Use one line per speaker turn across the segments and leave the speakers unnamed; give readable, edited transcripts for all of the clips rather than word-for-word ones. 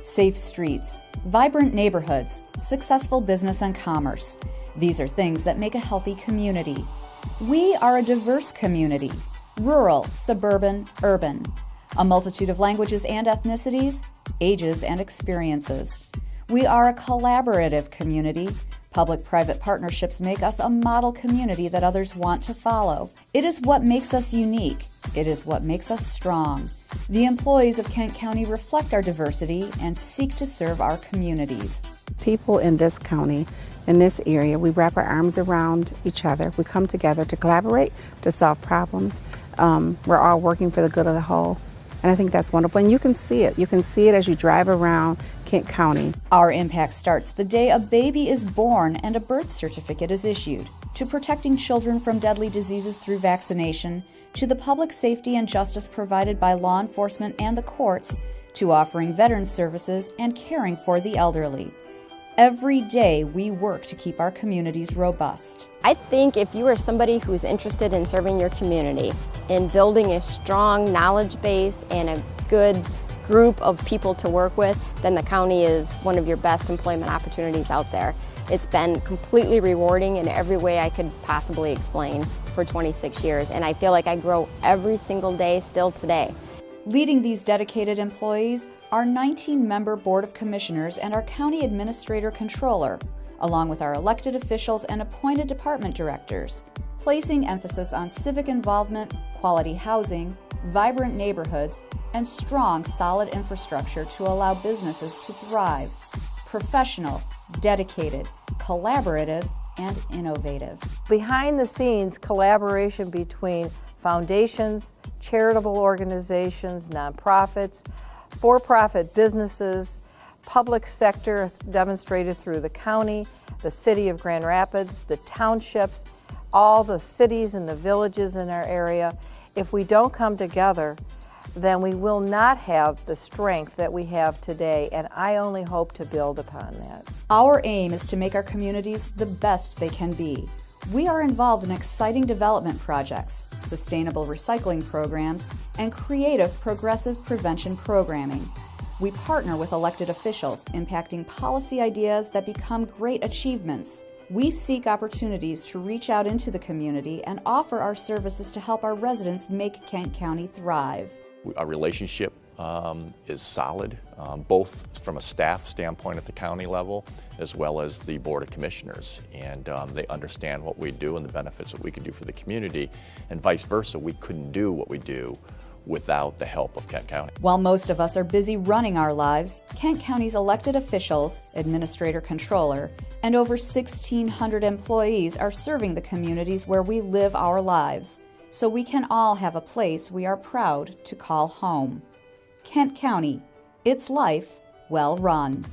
safe streets, vibrant neighborhoods, successful business and commerce. These are things that make a healthy community. We are a diverse community, rural, suburban, urban, a multitude of languages and ethnicities, ages and experiences. We are a collaborative community. Public-private partnerships make us a model community that others want to follow. It is what makes us unique. It is what makes us strong. The employees of Kent County reflect our diversity and seek to serve our communities.
People in this county, in this area, we wrap our arms around each other. We come together to collaborate, to solve problems. We're all working for the good of the whole. And I think that's wonderful. And you can see it. You can see it as you drive around Kent County.
Our impact starts the day a baby is born and a birth certificate is issued, to protecting children from deadly diseases through vaccination, to the public safety and justice provided by law enforcement and the courts, to offering veterans services and caring for the elderly. Every day we work to keep our communities robust.
I think if you are somebody who's interested in serving your community, in building a strong knowledge base and a good group of people to work with, then the county is one of your best employment opportunities out there. It's been completely rewarding in every way I could possibly explain for 26 years, and I feel like I grow every single day still today.
Leading these dedicated employees, our 19-member Board of Commissioners and our County Administrator Controller, along with our elected officials and appointed department directors, placing emphasis on civic involvement, quality housing, vibrant neighborhoods, and strong, solid infrastructure to allow businesses to thrive. Professional, dedicated, collaborative, and innovative.
Behind the scenes, collaboration between foundations, charitable organizations, nonprofits, for-profit businesses, public sector demonstrated through the county, the city of Grand Rapids, the townships, all the cities and the villages in our area. If we don't come together, then we will not have the strength that we have today, and I only hope to build upon that.
Our aim is to make our communities the best they can be. We are involved in exciting development projects, sustainable recycling programs, and creative progressive prevention programming. We partner with elected officials, impacting policy ideas that become great achievements. We seek opportunities to reach out into the community and offer our services to help our residents make Kent County thrive.
Our relationship is solid, both from a staff standpoint at the county level as well as the Board of Commissioners. And they understand what we do and the benefits that we can do for the community, and vice versa. We couldn't do what we do without the help of Kent County.
While most of us are busy running our lives, Kent County's elected officials, administrator controller, and over 1,600 employees are serving the communities where we live our lives, so we can all have a place we are proud to call home. Kent County, its life well run.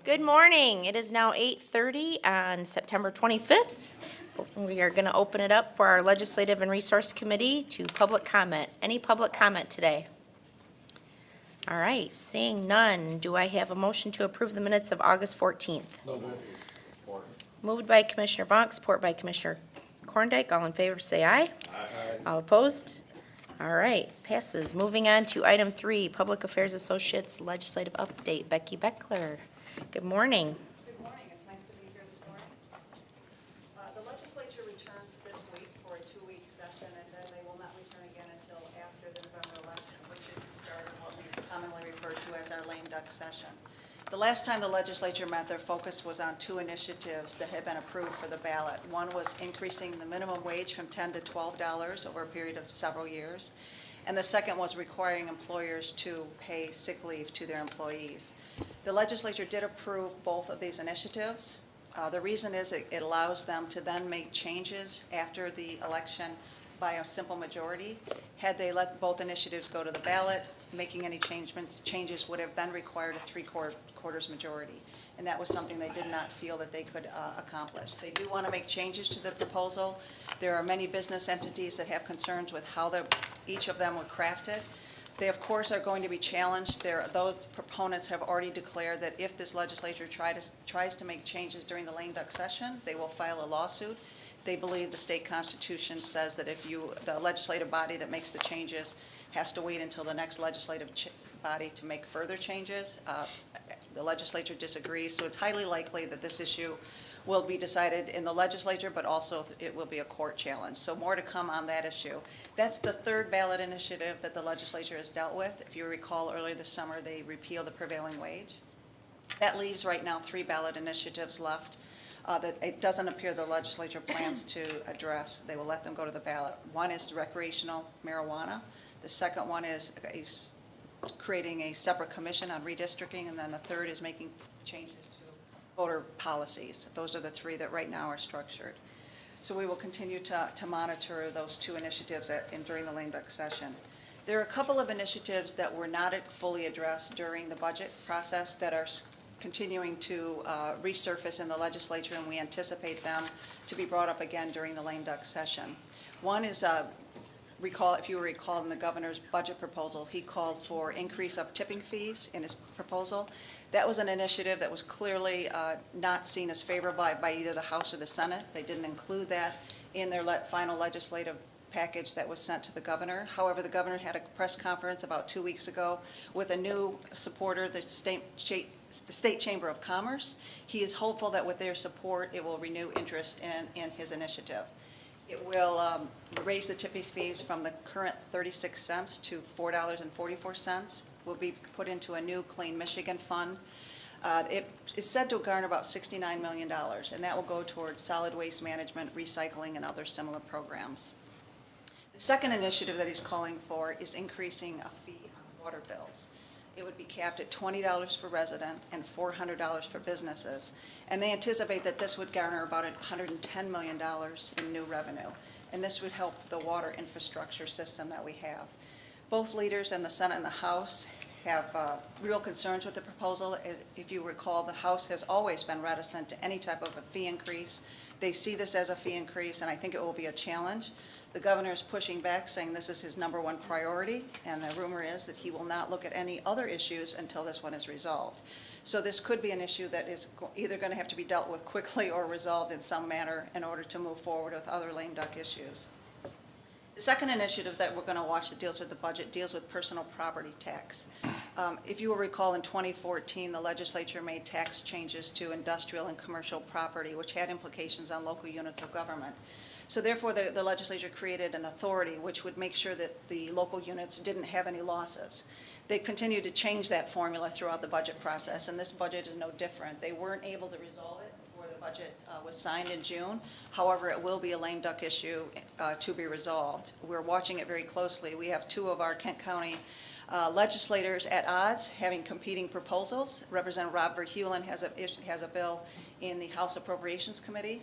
Good morning. It is now 8:30 on September 25th. We are going to open it up for our Legislative and Resource Committee to public comment. Any public comment today? All right, seeing none, do I have a motion to approve the minutes of August 14th? Moved by Commissioner Vonk, support by Commissioner Korndike. All in favor say aye. Aye. All opposed? All right, passes. Moving on to item 3, Public Affairs Associates Legislative Update. Becky Beckler. Good morning.
Good morning. It's nice to be here this morning. The legislature returns this week for a 2-week session, and then they will not return again until after the November election, which is the start of what we commonly refer to as our lame duck session. The last time the legislature met, their focus was on 2 initiatives that had been approved for the ballot. One was increasing the minimum wage from $10 to $12 over a period of several years, and the second was requiring employers to pay sick leave to their employees. The legislature did approve both of these initiatives. The reason is it allows them to then make changes after the election by a simple majority. Had they let both initiatives go to the ballot, making any changes would have then required a 3/4 majority. And that was something they did not feel that they could accomplish. They do want to make changes to the proposal. There are many business entities that have concerns with how each of them were crafted. They, of course, are going to be challenged. Those proponents have already declared that if this legislature tries to make changes during the lame duck session, they will file a lawsuit. They believe the state constitution says that if the legislative body that makes the changes has to wait until the next legislative body to make further changes. The legislature disagrees, so it's highly likely that this issue will be decided in the legislature, but also it will be a court challenge. So more to come on that issue. That's the third ballot initiative that the legislature has dealt with. If you recall, earlier this summer, they repealed the prevailing wage. That leaves right now 3 ballot initiatives left that it doesn't appear the legislature plans to address. They will let them go to the ballot. One is recreational marijuana. The second one is creating a separate commission on redistricting, and then the third is making changes to voter policies. Those are the 3 that right now are structured. So we will continue to monitor those 2 initiatives during the lame duck session. There are a couple of initiatives that were not fully addressed during the budget process that are continuing to resurface in the legislature, and we anticipate them to be brought up again during the lame duck session. One is if you recall in the governor's budget proposal, he called for increase of tipping fees in his proposal. That was an initiative that was clearly not seen as favorable by either the House or the Senate. They didn't include that in their final legislative package that was sent to the governor. However, the governor had a press conference about 2 weeks ago with a new supporter, the State Chamber of Commerce. He is hopeful that with their support, it will renew interest in his initiative. It will raise the tipping fees from the current 36 cents to $4.44. Will be put into a new Clean Michigan fund. It is said to garner about $69 million, and that will go towards solid waste management, recycling, and other similar programs. The second initiative that he's calling for is increasing a fee on water bills. It would be capped at $20 for resident and $400 for businesses. And they anticipate that this would garner about $110 million in new revenue. And this would help the water infrastructure system that we have. Both leaders in the Senate and the House have real concerns with the proposal. If you recall, the House has always been reticent to any type of a fee increase. They see this as a fee increase, and I think it will be a challenge. The governor is pushing back, saying this is his #1 priority, and the rumor is that he will not look at any other issues until this one is resolved. So this could be an issue that is either going to have to be dealt with quickly or resolved in some manner in order to move forward with other lame duck issues. The second initiative that we're going to watch that deals with the budget deals with personal property tax. If you will recall, in 2014, the legislature made tax changes to industrial and commercial property, which had implications on local units of government. So therefore, the legislature created an authority which would make sure that the local units didn't have any losses. They continued to change that formula throughout the budget process, and this budget is no different. They weren't able to resolve it before the budget was signed in June. However, it will be a lame duck issue to be resolved. We're watching it very closely. We have 2 of our Kent County legislators at odds having competing proposals. Representative Rob Verheulen has a bill in the House Appropriations Committee.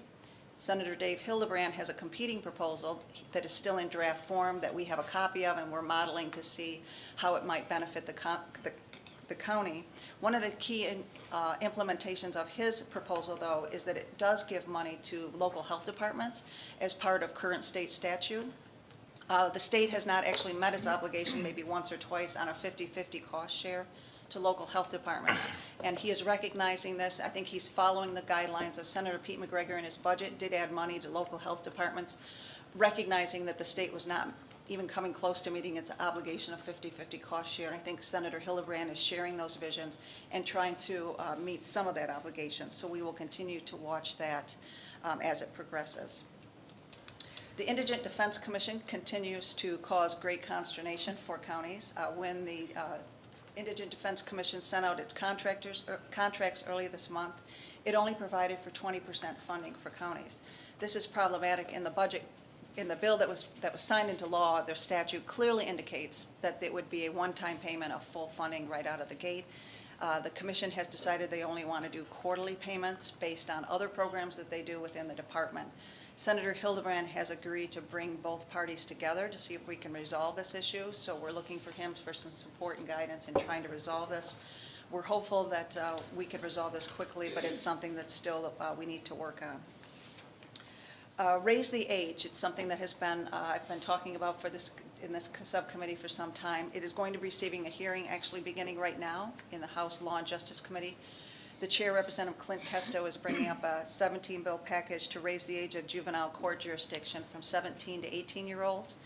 Senator Dave Hildebrand has a competing proposal that is still in draft form that we have a copy of, and we're modeling to see how it might benefit the county. One of the key implementations of his proposal, though, is that it does give money to local health departments as part of current state statute. The state has not actually met its obligation, maybe once or twice, on a 50-50 cost share to local health departments. And he is recognizing this. I think he's following the guidelines of Senator Pete McGregor in his budget, did add money to local health departments, recognizing that the state was not even coming close to meeting its obligation of 50-50 cost share. And I think Senator Hildebrand is sharing those visions and trying to meet some of that obligation. So we will continue to watch that as it progresses. The Indigent Defense Commission continues to cause great consternation for counties. When the Indigent Defense Commission sent out its contracts early this month, it only provided for 20% funding for counties. This is problematic. In the budget, in the bill that was signed into law, their statute clearly indicates that it would be a one-time payment of full funding right out of the gate. The commission has decided they only want to do quarterly payments based on other programs that they do within the department. Senator Hildebrand has agreed to bring both parties together to see if we can resolve this issue, so we're looking for him for some support and guidance in trying to resolve this. We're hopeful that we could resolve this quickly, but it's something that still we need to work Raise the age, it's something that has been, I've been talking about in this subcommittee for some time. It is going to be receiving a hearing actually beginning right now in the House Law and Justice Committee. The Chair, Representative Clint Testo, is bringing up a 17-bill package to raise the age of juvenile court jurisdiction from 17 to 18-year-olds.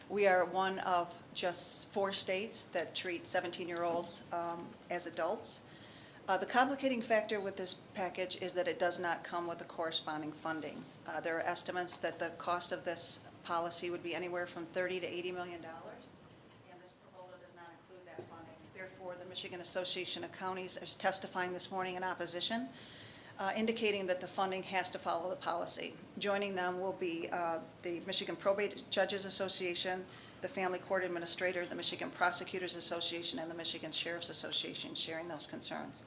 We are one of just 4 states that treat 17-year-olds as adults. The complicating factor with this package is that it does not come with the corresponding funding. There are estimates that the cost of this policy would be anywhere from $30 to $80 million, and this proposal does not include that funding. Therefore, the Michigan Association of Counties is testifying this morning in opposition, indicating that the funding has to follow the policy. Joining them will be the Michigan Probate Judges Association, the Family Court Administrator, the Michigan Prosecutors Association, and the Michigan Sheriff's Association, sharing those concerns.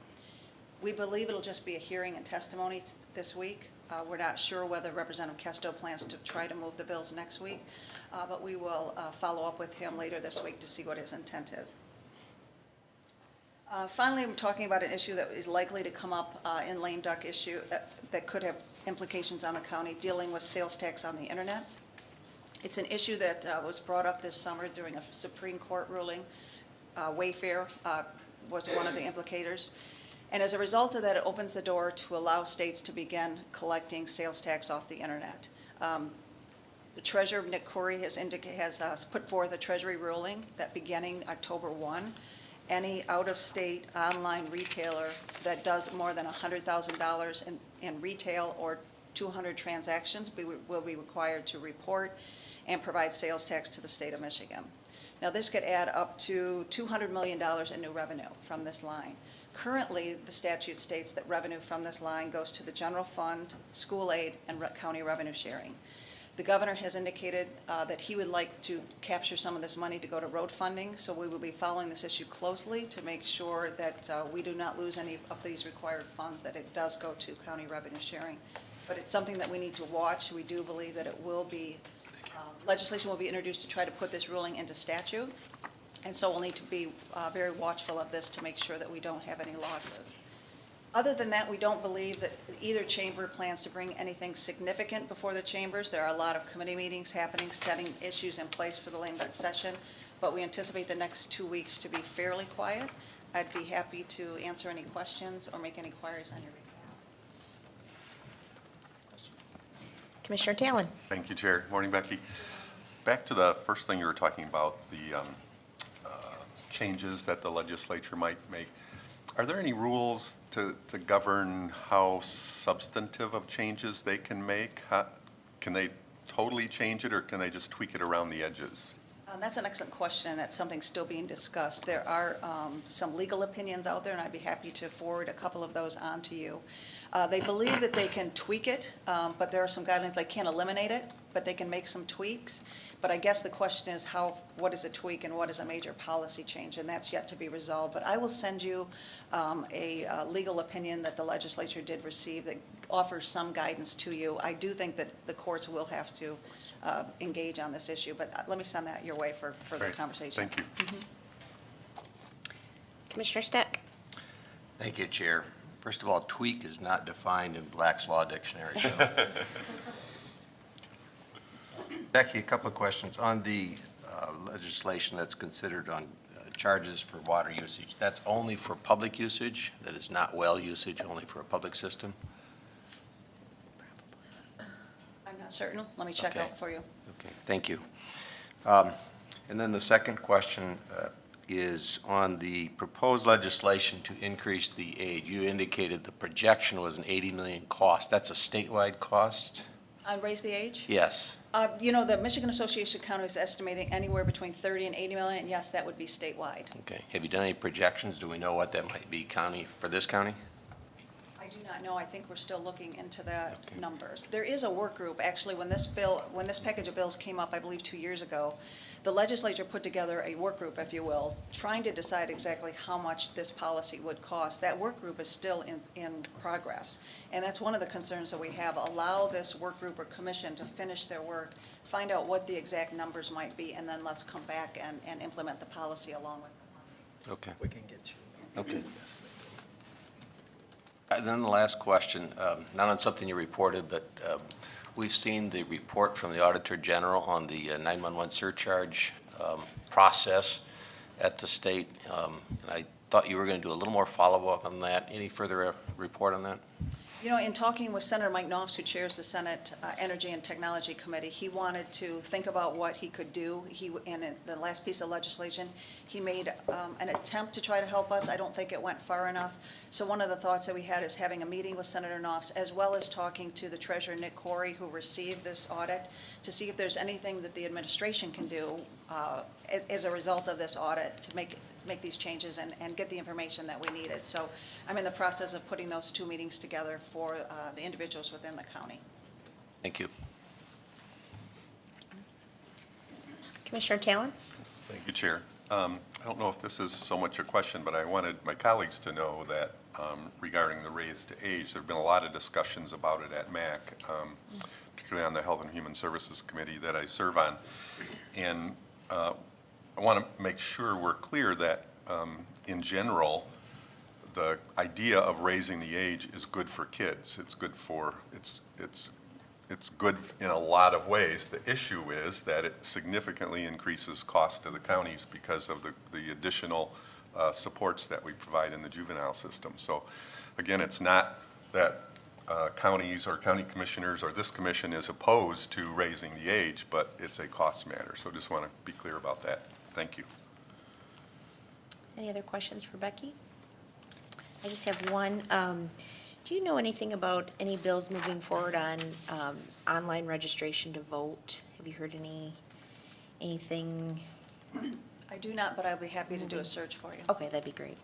We believe it'll just be a hearing and testimony this week. We're not sure whether Representative Kesto plans to try to move the bills next week, but we will follow up with him later this week to see what his intent is. Finally, I'm talking about an issue that is likely to come up in lame duck issue that could have implications on the county, dealing with sales tax on the internet. It's an issue that was brought up this summer during a Supreme Court ruling. Wayfair was one of the implicators. And as a result of that, it opens the door to allow states to begin collecting sales tax off the internet. The Treasurer, Nick Corey, has put forth a Treasury ruling that beginning October 1, any out-of-state online retailer that does more than $100,000 in retail or 200 transactions will be required to report and provide sales tax to the state of Michigan. Now, this could add up to $200 million in new revenue from this line. Currently, the statute states that revenue from this line goes to the general fund, school aid, and county revenue sharing. The governor has indicated that he would like to capture some of this money to go to road funding, so we will be following this issue closely to make sure that we do not lose any of these required funds, that it does go to county revenue sharing. But it's something that we need to watch. We do believe that it will be, legislation will be introduced to try to put this ruling into statute. And so we'll need to be very watchful of this to make sure that we don't have any losses. Other than that, we don't believe that either chamber plans to bring anything significant before the chambers. There are a lot of committee meetings happening, setting issues in place for the lame duck session, but we anticipate the next 2 weeks to be fairly quiet. I'd be happy to answer any questions or make any queries on your behalf.
Commissioner Talon.
Thank you, Chair. Morning, Becky. Back to the first thing you were talking about, the changes that the legislature might make. Are there any rules to govern how substantive of changes they can make? Can they totally change it, or can they just tweak it around the edges?
That's an excellent question. That's something still being discussed. There are some legal opinions out there, and I'd be happy to forward a couple of those on to you. They believe that they can tweak it, but there are some guidelines. They can't eliminate it, but they can make some tweaks. But I guess the question is what is a tweak and what is a major policy change, and that's yet to be resolved. But I will send you a legal opinion that the legislature did receive that offers some guidance to you. I do think that the courts will have to engage on this issue, but let me send that your way for further
Great.
conversation.
Thank you.
Commissioner Steck.
Thank you, Chair. First of all, tweak is not defined in Black's Law Dictionary. So. Becky, a couple of questions. On the legislation that's considered on charges for water usage, that's only for public usage? That is not well usage, only for a public system?
I'm not certain. Let me check
Okay.
out for you.
Okay, thank you. And then the second question is on the proposed legislation to increase the age. You indicated the projection was an $80 million cost. That's a statewide cost?
Raise the age?
Yes.
You know, the Michigan Association of Counties is estimating anywhere between 30 and 80 million. Yes, that would be statewide.
Okay. Have you done any projections? Do we know what that might be county for this county?
I do not know. I think we're still looking into the numbers. There is a work group, actually, when this package of bills came up, I believe 2 years ago, the legislature put together a work group, if you will, trying to decide exactly how much this policy would cost. That work group is still in progress. And that's one of the concerns that we have. Allow this work group or commission to finish their work, find out what the exact numbers might be, and then let's come back and implement the policy along with them.
Okay. We can get you. Okay. And then the last question, not on something you reported, but we've seen the report from the Auditor General on the 911 surcharge process at the state. And I thought you were going to do a little more follow-up on that. Any further report on that?
You know, in talking with Senator Mike Knopf, who chairs the Senate Energy and Technology Committee, he wanted to think about what he could do. And in the last piece of legislation, he made an attempt to try to help us. I don't think it went far enough. So one of the thoughts that we had is having a meeting with Senator Knopf, as well as talking to the Treasurer, Nick Corey, who received this audit, to see if there's anything that the administration can do as a result of this audit to make these changes and get the information that we needed. So I'm in the process of putting those two meetings together for the individuals within the county.
Thank you.
Commissioner Talon?
Thank you, Chair. I don't know if this is so much a question, but I wanted my colleagues to know that regarding the raise to age, there have been a lot of discussions about it at MAC, particularly on the Health and Human Services Committee that I serve on. And I want to make sure we're clear that in general, the idea of raising the age is good for kids. It's good for, it's good in a lot of ways. The issue is that it significantly increases cost to the counties because of the additional supports that we provide in the juvenile system. So again, it's not that counties or county commissioners or this commission is opposed to raising the age, but it's a cost matter. So just want to be clear about that. Thank you.
Any other questions for Becky? I just have one. Do you know anything about any bills moving forward on online registration to vote? Have you heard anything?
I do not, but I'll be happy to do a search for you.
Okay, that'd be great.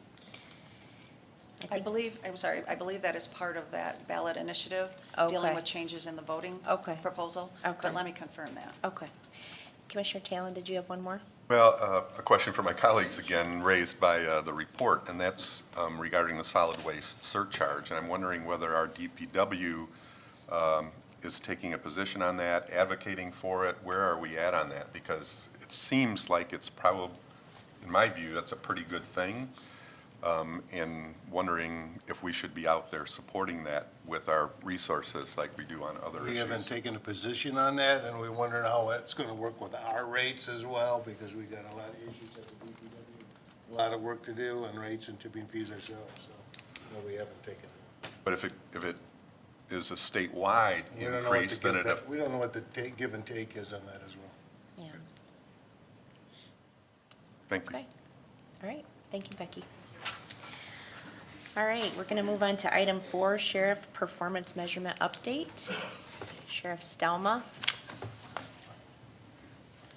I believe that is part of that ballot initiative,
Okay.
dealing with changes in the voting
Okay.
proposal.
Okay.
But let me confirm that.
Okay. Commissioner Talon, did you have one more?
Well, a question for my colleagues again raised by the report, and that's regarding the solid waste surcharge. And I'm wondering whether our DPW is taking a position on that, advocating for it. Where are we at on that? Because it seems like it's probably, in my view, that's a pretty good thing. And wondering if we should be out there supporting that with our resources like we do on other issues.
We haven't taken a position on that, and we're wondering how it's going to work with our rates as well, because we got a lot of issues at the DPW, a lot of work to do on rates and tipping fees ourselves, so no, we haven't taken it.
But if it is a statewide
We don't know what
increase,
the
then
we don't know what the give and take is on that as well.
Yeah.
thank you.
Okay. All right. Thank you, Becky. All right, we're going to move on to item 4, Sheriff Performance Measurement Update. Sheriff Stelma.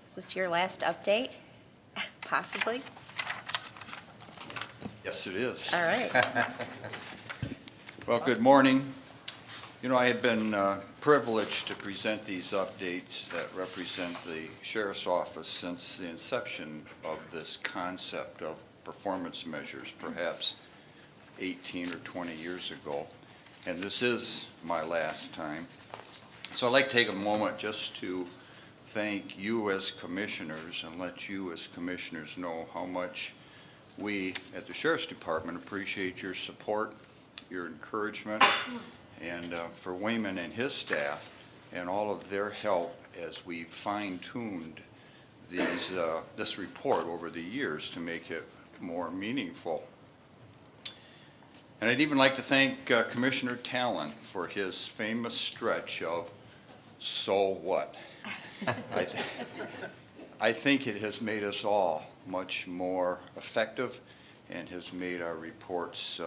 Is this your last update? Possibly?
Yes, it is.
All right.
Well, good morning. You know, I have been privileged to present these updates that represent the Sheriff's Office since the inception of this concept of performance measures, perhaps 18 or 20 years ago. And this is my last time. So I'd like to take a moment just to thank you as commissioners and let you as commissioners know how much we at the Sheriff's Department appreciate your support, your encouragement, and for Wayman and his staff and all of their help as we fine-tuned this report over the years to make it more meaningful. And I'd even like to thank Commissioner Talon for his famous stretch of, "So what?" I think it has made us all much more effective and has made our reports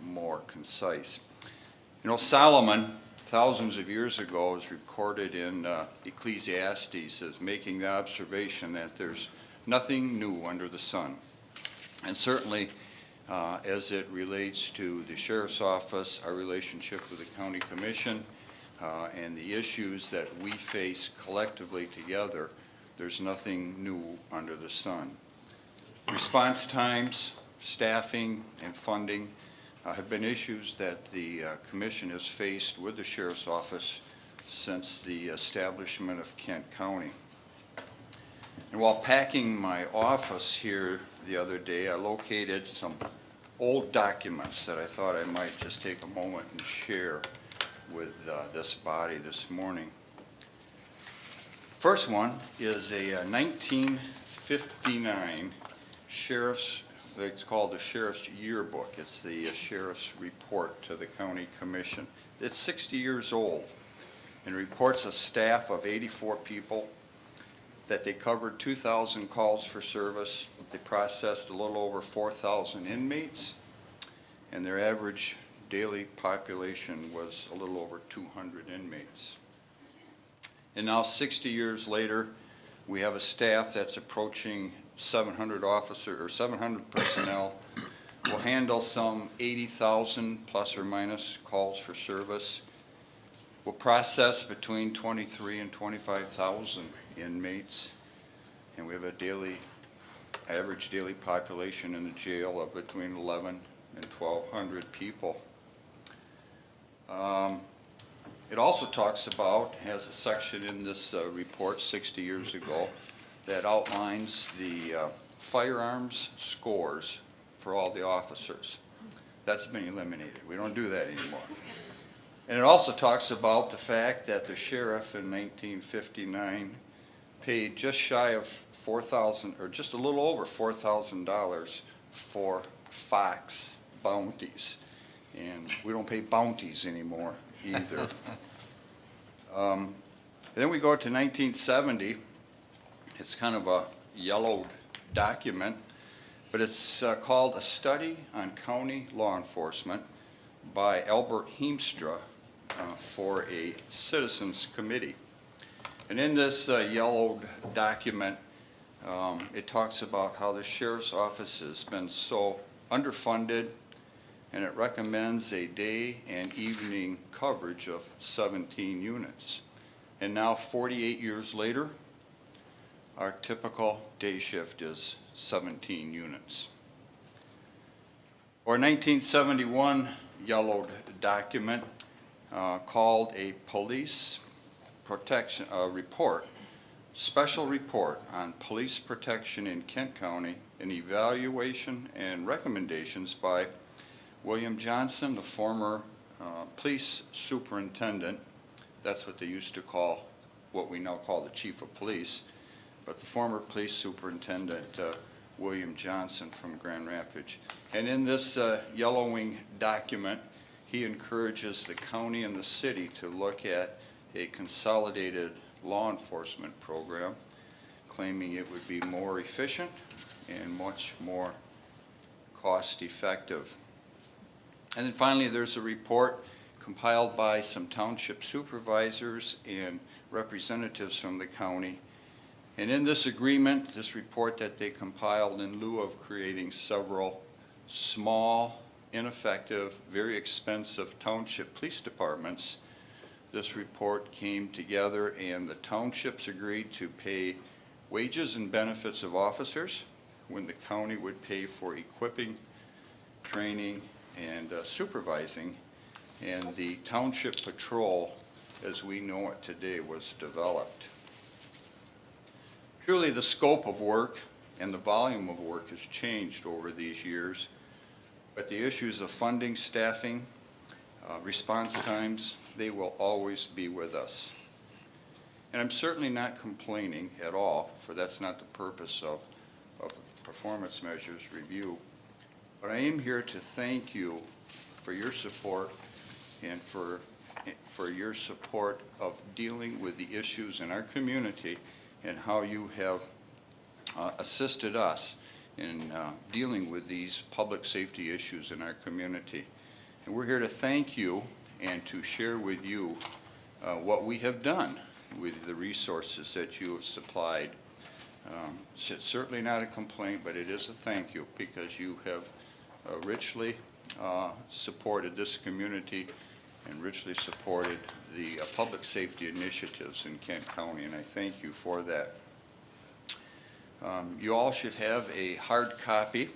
more concise. You know, Solomon, thousands of years ago, is recorded in Ecclesiastes as making the observation that there's nothing new under the sun. And certainly, as it relates to the Sheriff's Office, our relationship with the County Commission, and the issues that we face collectively together, there's nothing new under the sun. Response times, staffing, and funding have been issues that the Commission has faced with the Sheriff's Office since the establishment of Kent County. And while packing my office here the other day, I located some old documents that I thought I might just take a moment and share with this body this morning. First one is a 1959 sheriff's, it's called the Sheriff's Yearbook. It's the sheriff's report to the county commission. It's 60 years old and reports a staff of 84 people, that they covered 2,000 calls for service. They processed a little over 4,000 inmates, and their average daily population was a little over 200 inmates. And now 60 years later, we have a staff that's approaching 700 officers or 700 personnel. Will handle some 80,000 plus or minus calls for service. Will process between 23 and 25,000 inmates, and we have a average daily population in the jail of between 11 and 1,200 people. It also talks about, has a section in this report 60 years ago that outlines the firearms scores for all the officers. That's been eliminated. We don't do that anymore. And it also talks about the fact that the sheriff in 1959 paid just shy of $4,000, or just a little over $4,000 for fox bounties. And we don't pay bounties anymore either. Then we go to 1970. It's kind of a yellowed document, but it's called A Study on County Law Enforcement by Albert Heemstra for a citizens committee. And in this yellowed document, it talks about how the sheriff's office has been so underfunded, and it recommends a day and evening coverage of 17 units. And now 48 years later, our typical day shift is 17 units. Or 1971 yellowed document called a police protection report, special report on police protection in Kent County, an evaluation and recommendations by William Johnson, the former police superintendent. That's what they used to call, what we now call the chief of police, but the former police superintendent, William Johnson from Grand Rapids. And in this yellowing document, he encourages the county and the city to look at a consolidated law enforcement program, claiming it would be more efficient and much more cost-effective. And then finally, there's a report compiled by some township supervisors and representatives from the county. And in this agreement, this report that they compiled in lieu of creating several small, ineffective, very expensive township police departments, this report came together and the townships agreed to pay wages and benefits of officers when the county would pay for equipping, training, and supervising. And the township patrol, as we know it today, was developed. Truly, the scope of work and the volume of work has changed over these years, but the issues of funding, staffing, response times, they will always be with us. And I'm certainly not complaining at all, for that's not the purpose of performance measures review. But I am here to thank you for your support and for your support of dealing with the issues in our community and how you have assisted us in dealing with these public safety issues in our community. And we're here to thank you and to share with you what we have done with the resources that you have supplied. It's certainly not a complaint, but it is a thank you, because you have richly supported this community and richly supported the public safety initiatives in Kent County, and I thank you for that. You all should have a hard copy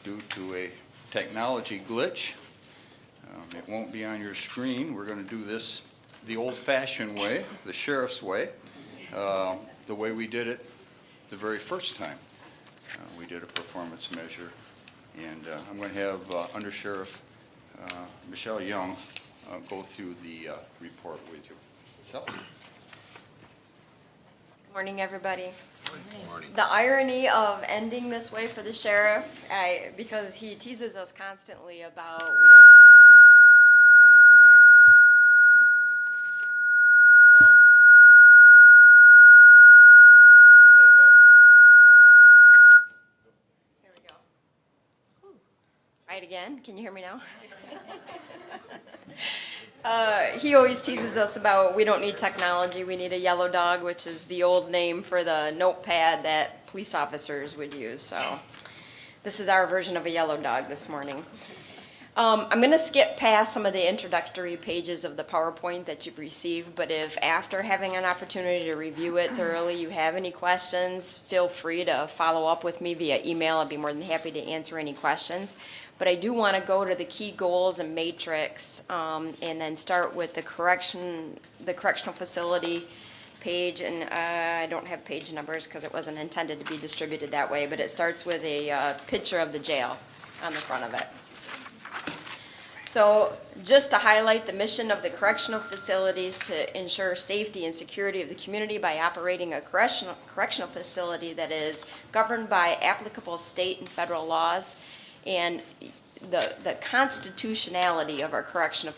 due to a technology glitch. It won't be on your screen. We're going to do this the old-fashioned way, the sheriff's way, the way we did it the very first time. We did a performance measure, and I'm going to have Under Sheriff Michelle Young go through the report with you. Michelle?
Morning, everybody. The irony of ending this way for the sheriff, because he teases us constantly about we don't. What happened there? I don't know. Here we go. Try it again. Can you hear me now? He always teases us about we don't need technology, we need a yellow dog, which is the old name for the notepad that police officers would use. So this is our version of a yellow dog this morning. I'm going to skip past some of the introductory pages of the PowerPoint that you've received, but if after having an opportunity to review it thoroughly you have any questions, feel free to follow up with me via email. I'd be more than happy to answer any questions. But I do want to go to the key goals and matrix, and then start with the correctional facility page. And I don't have page numbers because it wasn't intended to be distributed that way, but it starts with a picture of the jail on the front of it. So just to highlight the mission of the correctional facilities to ensure safety and security of the community by operating a correctional facility that is governed by applicable state and federal laws, and the constitutionality of our correctional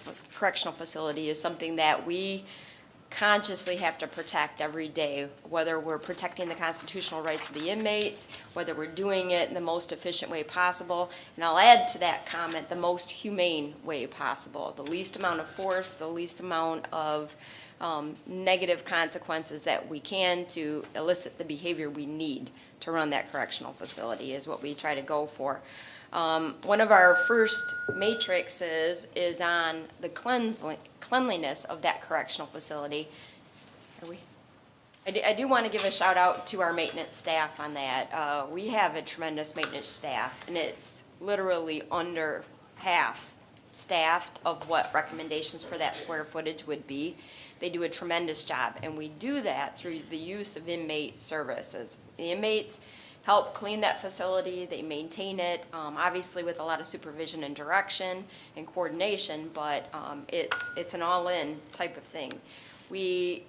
facility is something that we consciously have to protect every day, whether we're protecting the constitutional rights of the inmates, whether we're doing it in the most efficient way possible, and I'll add to that comment, the most humane way possible, the least amount of force, the least amount of negative consequences that we can to elicit the behavior we need to run that correctional facility is what we try to go for. One of our first matrices is on the cleanliness of that correctional facility. I do want to give a shout out to our maintenance staff on that. We have a tremendous maintenance staff, and it's literally under half staffed of what recommendations for that square footage would be. They do a tremendous job, and we do that through the use of inmate services. The inmates help clean that facility, they maintain it, obviously with a lot of supervision and direction and coordination, but it's an all-in type of thing. We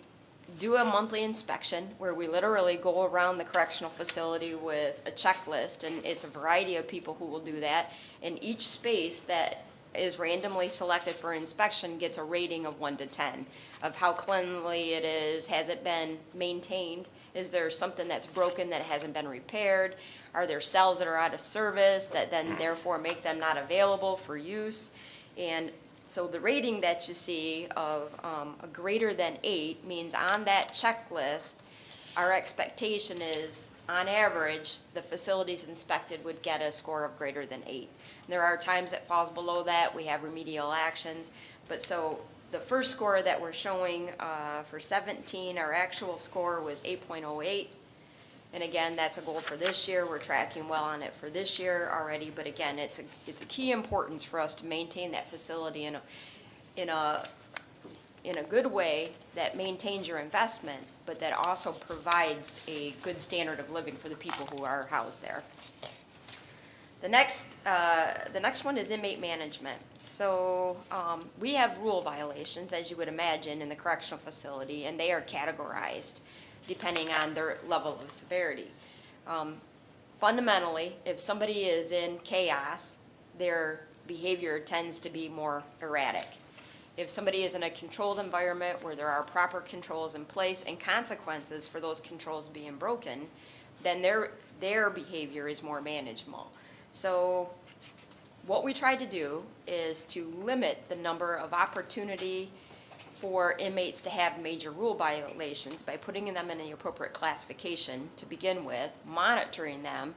do a monthly inspection where we literally go around the correctional facility with a checklist, and it's a variety of people who will do that, and each space that is randomly selected for inspection gets a rating of 1 to 10 of how cleanly it is, has it been maintained, is there something that's broken that hasn't been repaired, are there cells that are out of service that then therefore make them not available for use. And so the rating that you see of a greater than 8 means on that checklist our expectation is, on average, the facilities inspected would get a score of greater than 8. There are times it falls below that, we have remedial actions, but so the first score that we're showing for 17, our actual score was 8.08. And again, that's a goal for this year. We're tracking well on it for this year already, but again, it's a key importance for us to maintain that facility in a good way that maintains your investment, but that also provides a good standard of living for the people who are housed there. The next one is inmate management. So we have rule violations, as you would imagine, in the correctional facility, and they are categorized depending on their level of severity. Fundamentally, if somebody is in chaos, their behavior tends to be more erratic. If somebody is in a controlled environment where there are proper controls in place and consequences for those controls being broken, then their behavior is more manageable. So what we try to do is to limit the number of opportunity for inmates to have major rule violations by putting them in the appropriate classification to begin with, monitoring them,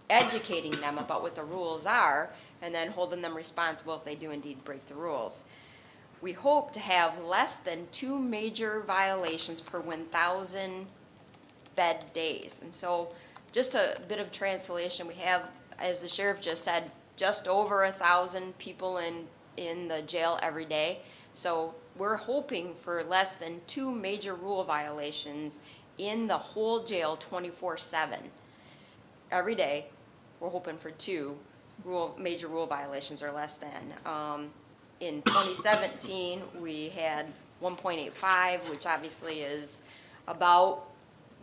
educating them about what the rules are, and then holding them responsible if they do indeed break the rules. We hope to have less than 2 major violations per 1,000 bed days. And so just a bit of translation, we have, as the sheriff just said, just over 1,000 people in the jail every day. So we're hoping for less than 2 major rule violations in the whole jail 24/7. Every day, we're hoping for 2 major rule violations or less than. In 2017, we had 1.85, which obviously is about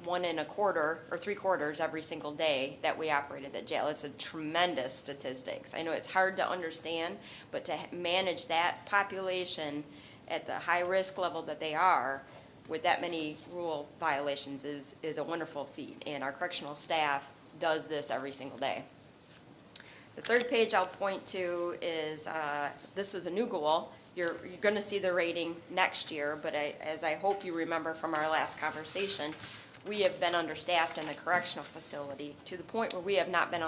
1 1/4 or 3/4 every single day that we operated the jail. It's a tremendous statistics. I know it's hard to understand, but to manage that population at the high risk level that they are with that many rule violations is a wonderful feat, and our correctional staff does this every single day. The third page I'll point to is, this is a new goal. You're going to see the rating next year, but as I hope you remember from our last conversation, we have been understaffed in the correctional facility to the point where we have not been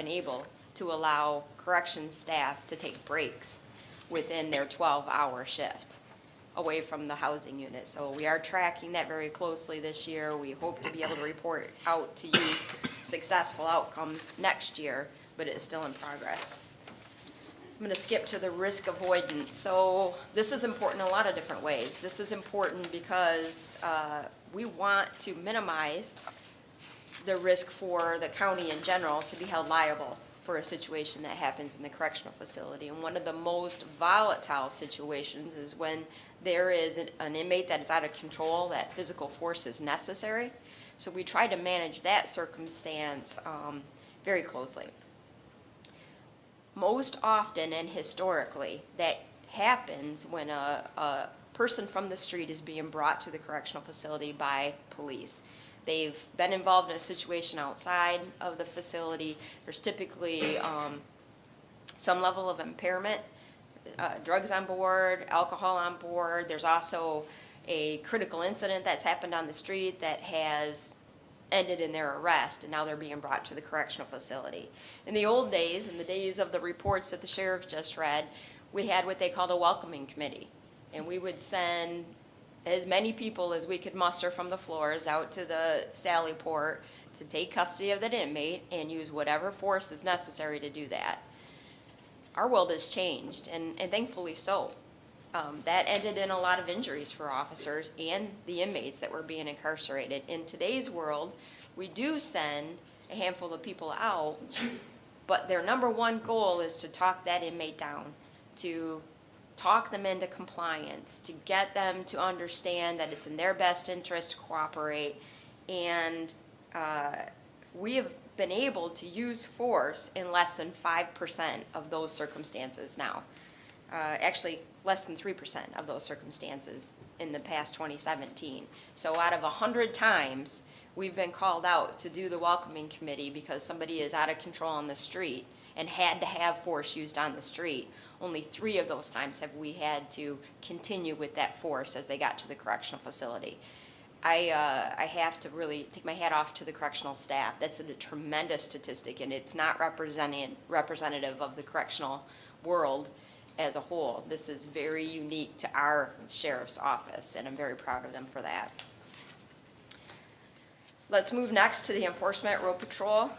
able to allow corrections staff to take breaks within their 12-hour shift away from the housing unit. So we are tracking that very closely this year. We hope to be able to report out to you successful outcomes next year, but it is still in progress. I'm going to skip to the risk avoidance. So this is important in a lot of different ways. This is important because we want to minimize the risk for the county in general to be held liable for a situation that happens in the correctional facility. And one of the most volatile situations is when there is an inmate that is out of control, that physical force is necessary. So we try to manage that circumstance very closely. Most often and historically, that happens when a person from the street is being brought to the correctional facility by police. They've been involved in a situation outside of the facility. There's typically some level of impairment, drugs on board, alcohol on board. There's also a critical incident that's happened on the street that has ended in their arrest, and now they're being brought to the correctional facility. In the old days, in the days of the reports that the sheriff just read, we had what they called a welcoming committee, and we would send as many people as we could muster from the floors out to the Sally Port to take custody of that inmate and use whatever force is necessary to do that. Our world has changed, and thankfully so. That ended in a lot of injuries for officers and the inmates that were being incarcerated. In today's world, we do send a handful of people out, but their number one goal is to talk that inmate down, to talk them into compliance, to get them to understand that it's in their best interest to cooperate. And we have been able to use force in less than 5% of those circumstances now. Actually, less than 3% of those circumstances in the past 2017. So out of 100 times, we've been called out to do the welcoming committee because somebody is out of control on the street and had to have force used on the street. Only 3 of those times have we had to continue with that force as they got to the correctional facility. I have to really take my hat off to the correctional staff. That's a tremendous statistic, and it's not representative of the correctional world as a whole. This is very unique to our sheriff's office, and I'm very proud of them for that. Let's move next to the enforcement road patrol.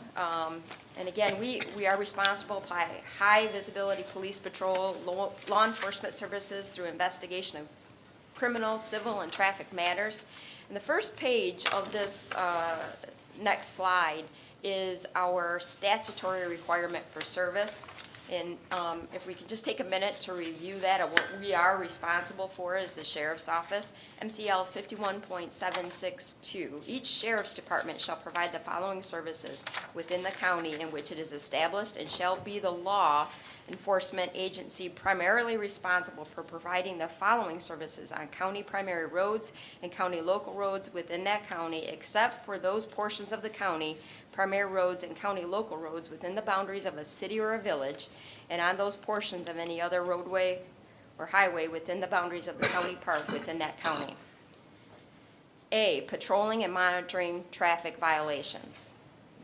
And again, we are responsible by high visibility police patrol, law enforcement services through investigation of criminal, civil, and traffic matters. And the first page of this next slide is our statutory requirement for service. And if we could just take a minute to review that of what we are responsible for as the Sheriff's Office, MCL 51.762. Each Sheriff's Department shall provide the following services within the county in which it is established and shall be the law enforcement agency primarily responsible for providing the following services on county primary roads and county local roads within that county, except for those portions of the county primary roads and county local roads within the boundaries of a city or a village, and on those portions of any other roadway or highway within the boundaries of the county park within that county. A, patrolling and monitoring traffic violations.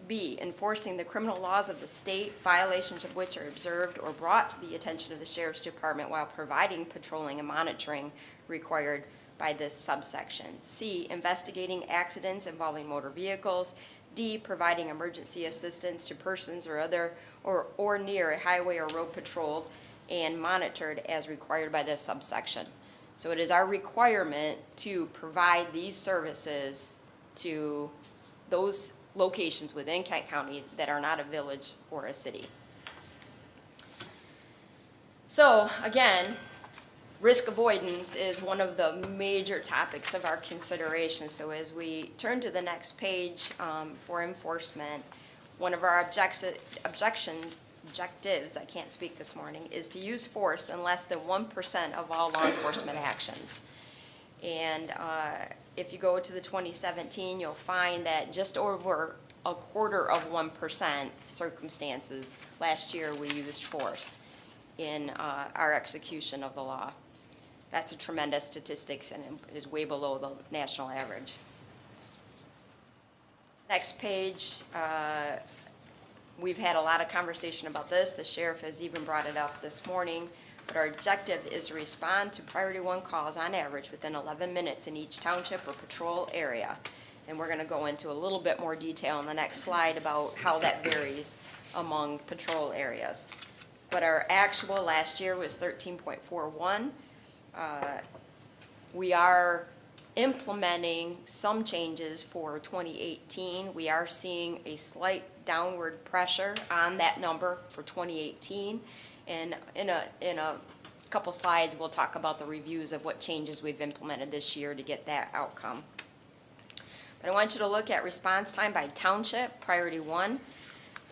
B, enforcing the criminal laws of the state, violations of which are observed or brought to the attention of the Sheriff's Department while providing patrolling and monitoring required by this subsection. C, investigating accidents involving motor vehicles. D, providing emergency assistance to persons or other or near a highway or road patrolled and monitored as required by this subsection. So it is our requirement to provide these services to those locations within Kent County that are not a village or a city. So again, risk avoidance is one of the major topics of our consideration. So as we turn to the next page for enforcement, one of our objectives, I can't speak this morning, is to use force in less than 1% of all law enforcement actions. And if you go to the 2017, you'll find that just over 0.25% circumstances last year we used force in our execution of the law. That's a tremendous statistics and it is way below the national average. Next page, we've had a lot of conversation about this. The sheriff has even brought it up this morning. But our objective is to respond to priority 1 calls on average within 11 minutes in each township or patrol area. And we're going to go into a little bit more detail in the next slide about how that varies among patrol areas. But our actual last year was 13.41. We are implementing some changes for 2018. We are seeing a slight downward pressure on that number for 2018. And in a couple slides, we'll talk about the reviews of what changes we've implemented this year to get that outcome. But I want you to look at response time by township, priority 1.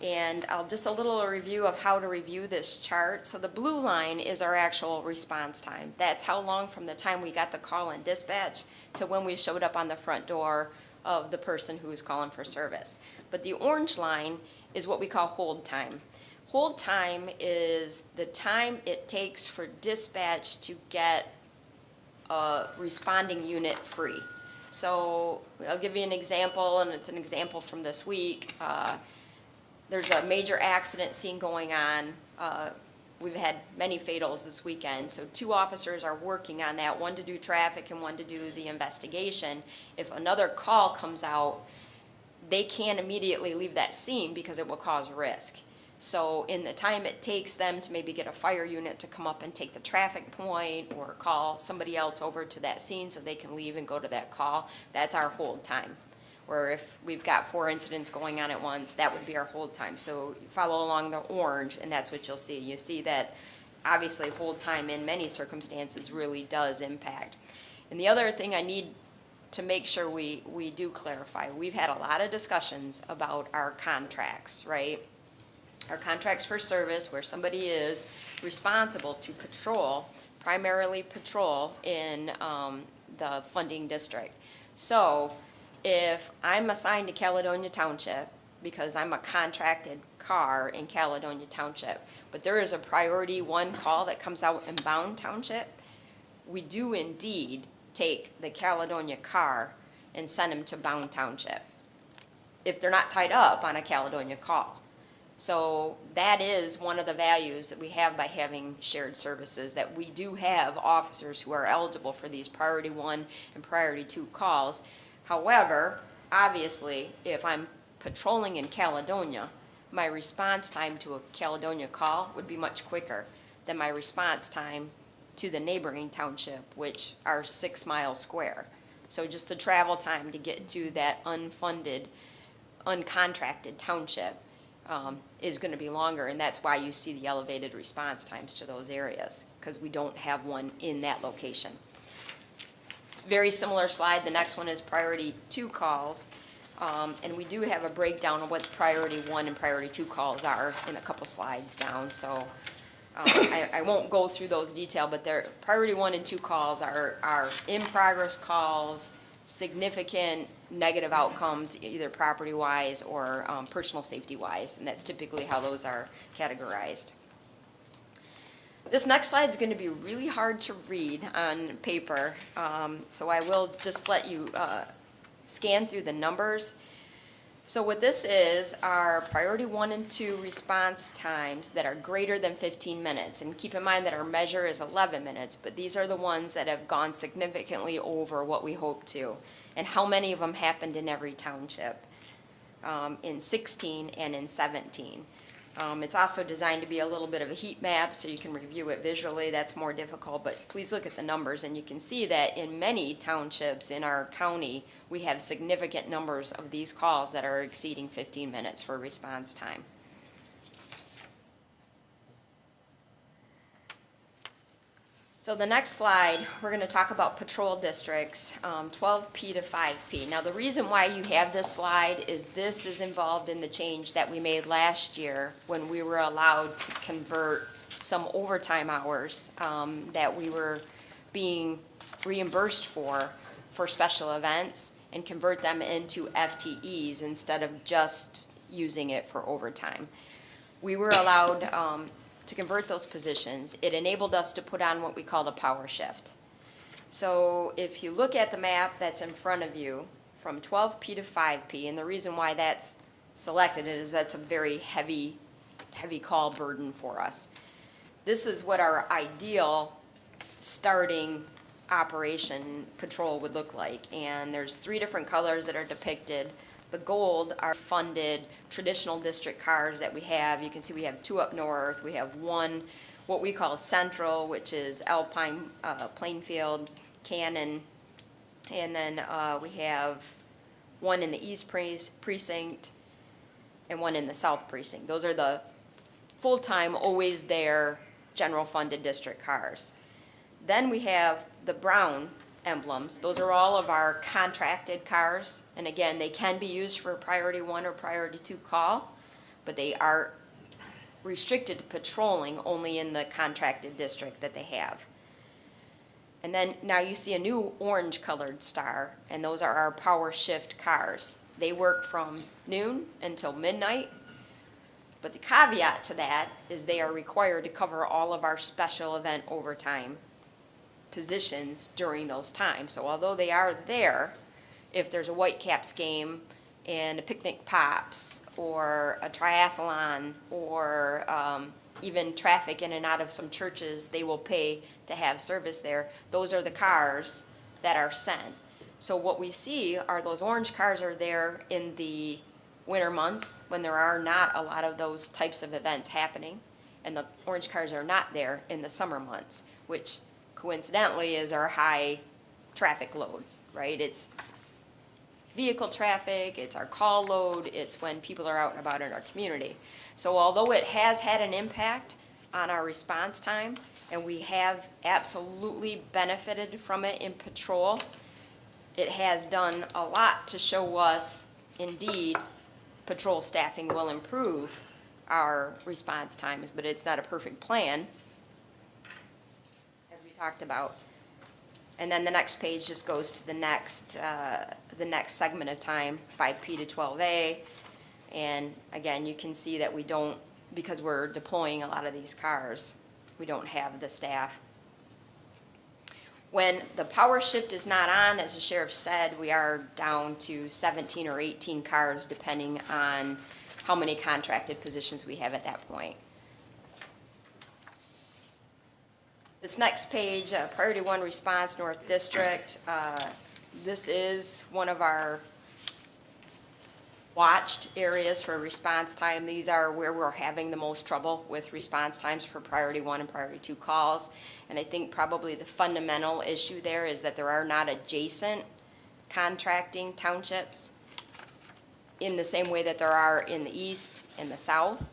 And just a little review of how to review this chart. So the blue line is our actual response time. That's how long from the time we got the call in dispatch to when we showed up on the front door of the person who was calling for service. But the orange line is what we call hold time. Hold time is the time it takes for dispatch to get a responding unit free. So I'll give you an example, and it's an example from this week. There's a major accident scene going on. We've had many fatals this weekend, so 2 officers are working on that, one to do traffic and one to do the investigation. If another call comes out, they can't immediately leave that scene because it will cause risk. So in the time it takes them to maybe get a fire unit to come up and take the traffic point or call somebody else over to that scene so they can leave and go to that call, that's our hold time. Or if we've got 4 incidents going on at once, that would be our hold time. So you follow along the orange and that's what you'll see. You see that obviously hold time in many circumstances really does impact. And the other thing I need to make sure we do clarify, we've had a lot of discussions about our contracts, right? Our contracts for service where somebody is responsible to patrol, primarily patrol in the funding district. So if I'm assigned to Caledonia Township because I'm a contracted car in Caledonia Township, but there is a priority 1 call that comes out in Bound Township, we do indeed take the Caledonia car and send them to Bound Township if they're not tied up on a Caledonia call. So that is one of the values that we have by having shared services, that we do have officers who are eligible for these priority 1 and priority 2 calls. However, obviously, if I'm patrolling in Caledonia, my response time to a Caledonia call would be much quicker than my response time to the neighboring township, which are 6 miles square. So just the travel time to get to that unfunded, uncontracted township is going to be longer, and that's why you see the elevated response times to those areas, because we don't have one in that location. It's a very similar slide. The next one is priority 2 calls, and we do have a breakdown of what priority 1 and priority 2 calls are in a couple slides down, so I won't go through those detail, but priority 1 and 2 calls are in-progress calls, significant negative outcomes, either property-wise or personal safety-wise, and that's typically how those are categorized. This next slide is going to be really hard to read on paper, so I will just let you scan through the numbers. So what this is are priority 1 and 2 response times that are greater than 15 minutes. And keep in mind that our measure is 11 minutes, but these are the ones that have gone significantly over what we hope to. And how many of them happened in every township in 16 and in 17. It's also designed to be a little bit of a heat map so you can review it visually. That's more difficult, but please look at the numbers and you can see that in many townships in our county, we have significant numbers of these calls that are exceeding 15 minutes for response time. So the next slide, we're going to talk about patrol districts, 12P to 5P. Now, the reason why you have this slide is this is involved in the change that we made last year when we were allowed to convert some overtime hours that we were being reimbursed for special events and convert them into FTEs instead of just using it for overtime. We were allowed to convert those positions. It enabled us to put on what we call a power shift. So if you look at the map that's in front of you from 12P to 5P, and the reason why that's selected is that's a very heavy call burden for us. This is what our ideal starting operation patrol would look like. And there's 3 different colors that are depicted. The gold are funded traditional district cars that we have. You can see we have 2 up north. We have 1, what we call central, which is Alpine, Plainfield, Cannon. And then we have 1 in the east precinct and 1 in the south precinct. Those are the full-time, always there, general funded district cars. Then we have the brown emblems. Those are all of our contracted cars. And again, they can be used for priority 1 or priority 2 call, but they are restricted to patrolling only in the contracted district that they have. And then now you see a new orange colored star, and those are our power shift cars. They work from noon until midnight, but the caveat to that is they are required to cover all of our special event overtime positions during those times. So although they are there, if there's a Whitecaps game and a picnic pops or a triathlon or even traffic in and out of some churches, they will pay to have service there. Those are the cars that are sent. So what we see are those orange cars are there in the winter months when there are not a lot of those types of events happening, and the orange cars are not there in the summer months, which coincidentally is our high traffic load, right? It's vehicle traffic, it's our call load, it's when people are out and about in our community. So although it has had an impact on our response time, and we have absolutely benefited from it in patrol, it has done a lot to show us, indeed, patrol staffing will improve our response times, but it's not a perfect plan, as we talked about. And then the next page just goes to the next segment of time, 5P to 12A. And again, you can see that we don't, because we're deploying a lot of these cars, we don't have the staff. When the power shift is not on, as the sheriff said, we are down to 17 or 18 cars, depending on how many contracted positions we have at that point. This next page, Priority 1 Response North District, this is one of our watched areas for response time. These are where we're having the most trouble with response times for Priority 1 and Priority 2 calls. And I think probably the fundamental issue there is that there are not adjacent contracting townships in the same way that there are in the east and the south,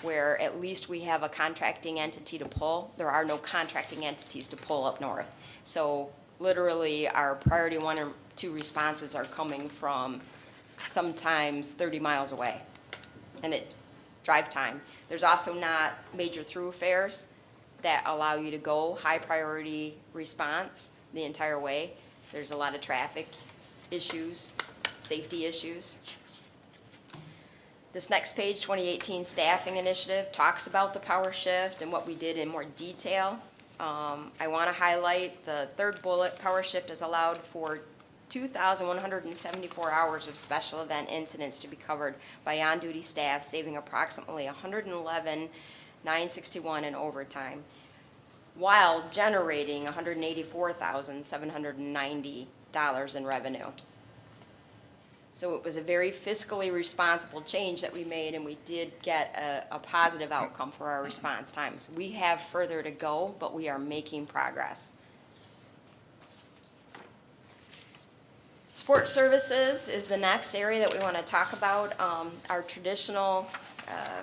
where at least we have a contracting entity to pull. There are no contracting entities to pull up north. So literally our Priority 1 and 2 responses are coming from sometimes 30 miles away, and it drive time. There's also not major thoroughfares that allow you to go high priority response the entire way. There's a lot of traffic issues, safety issues. This next page, 2018 Staffing Initiative, talks about the power shift and what we did in more detail. I want to highlight the third bullet. Power shift is allowed for 2,174 hours of special event incidents to be covered by on-duty staff, saving approximately $111,961 in overtime, while generating $184,790 in revenue. So it was a very fiscally responsible change that we made, and we did get a positive outcome for our response times. We have further to go, but we are making progress. Support services is the next area that we want to talk about. Our traditional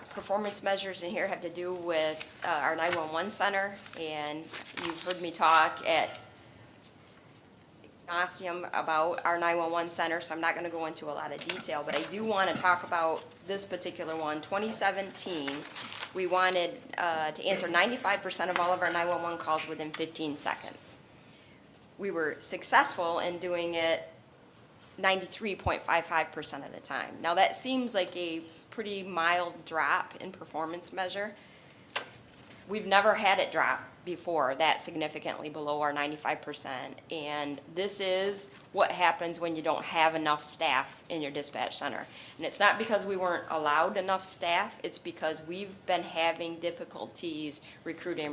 performance measures in here have to do with our 911 center, and you've heard me talk at nauseam about our 911 center, so I'm not going to go into a lot of detail, but I do want to talk about this particular one. 2017, we wanted to answer 95% of all of our 911 calls within 15 seconds. We were successful in doing it 93.55% of the time. Now that seems like a pretty mild drop in performance measure. We've never had it drop before that significantly below our 95%, and this is what happens when you don't have enough staff in your dispatch center. And it's not because we weren't allowed enough staff, it's because we've been having difficulties recruiting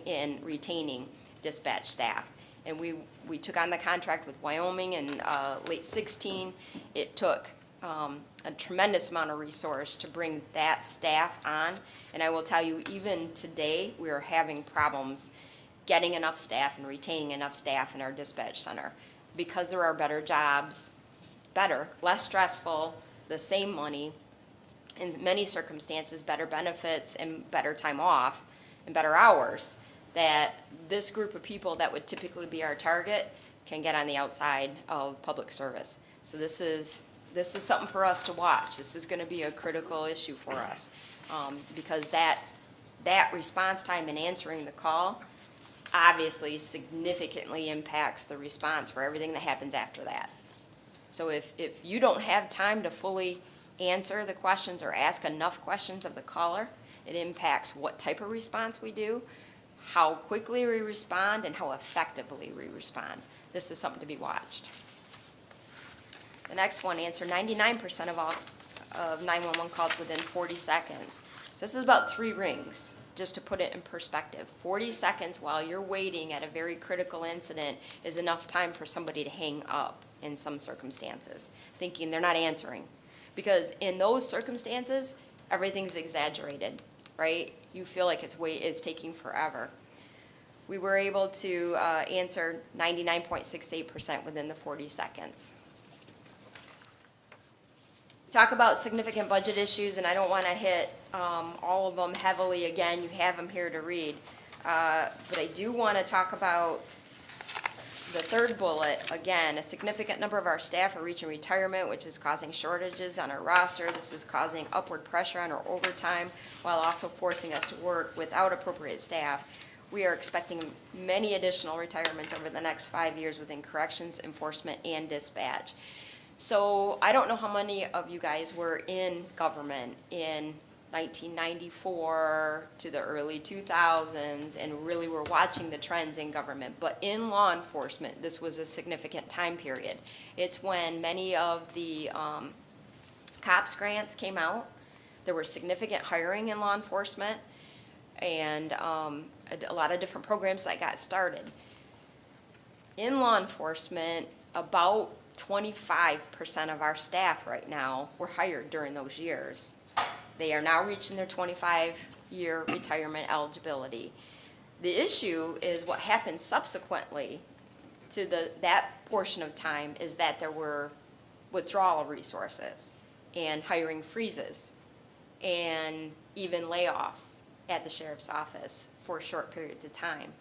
and retaining dispatch staff. And we took on the contract with Wyoming in late 16. It took a tremendous amount of resource to bring that staff on. And I will tell you, even today, we are having problems getting enough staff and retaining enough staff in our dispatch center because there are better jobs, less stressful, the same money, in many circumstances, better benefits and better time off and better hours, that this group of people that would typically be our target can get on the outside of public service. So this is something for us to watch. This is going to be a critical issue for us because that response time in answering the call obviously significantly impacts the response for everything that happens after that. So if you don't have time to fully answer the questions or ask enough questions of the caller, it impacts what type of response we do, how quickly we respond, and how effectively we respond. This is something to be watched. The next one, answer 99% of 911 calls within 40 seconds. So this is about 3 rings, just to put it in perspective. 40 seconds while you're waiting at a very critical incident is enough time for somebody to hang up in some circumstances, thinking they're not answering. Because in those circumstances, everything's exaggerated, right? You feel like it's taking forever. We were able to answer 99.68% within the 40 seconds. Talk about significant budget issues, and I don't want to hit all of them heavily again. You have them here to read. But I do want to talk about the third bullet. Again, a significant number of our staff are reaching retirement, which is causing shortages on our roster. This is causing upward pressure on our overtime, while also forcing us to work without appropriate staff. We are expecting many additional retirements over the next 5 years within corrections, enforcement, and dispatch. So I don't know how many of you guys were in government in 1994 to the early 2000s and really were watching the trends in government. But in law enforcement, this was a significant time period. It's when many of the COPS grants came out. There was significant hiring in law enforcement and a lot of different programs that got started. In law enforcement, about 25% of our staff right now were hired during those years. They are now reaching their 25-year retirement eligibility. The issue is what happened subsequently to that portion of time is that there were withdrawal of resources and hiring freezes and even layoffs at the sheriff's office for short periods of time.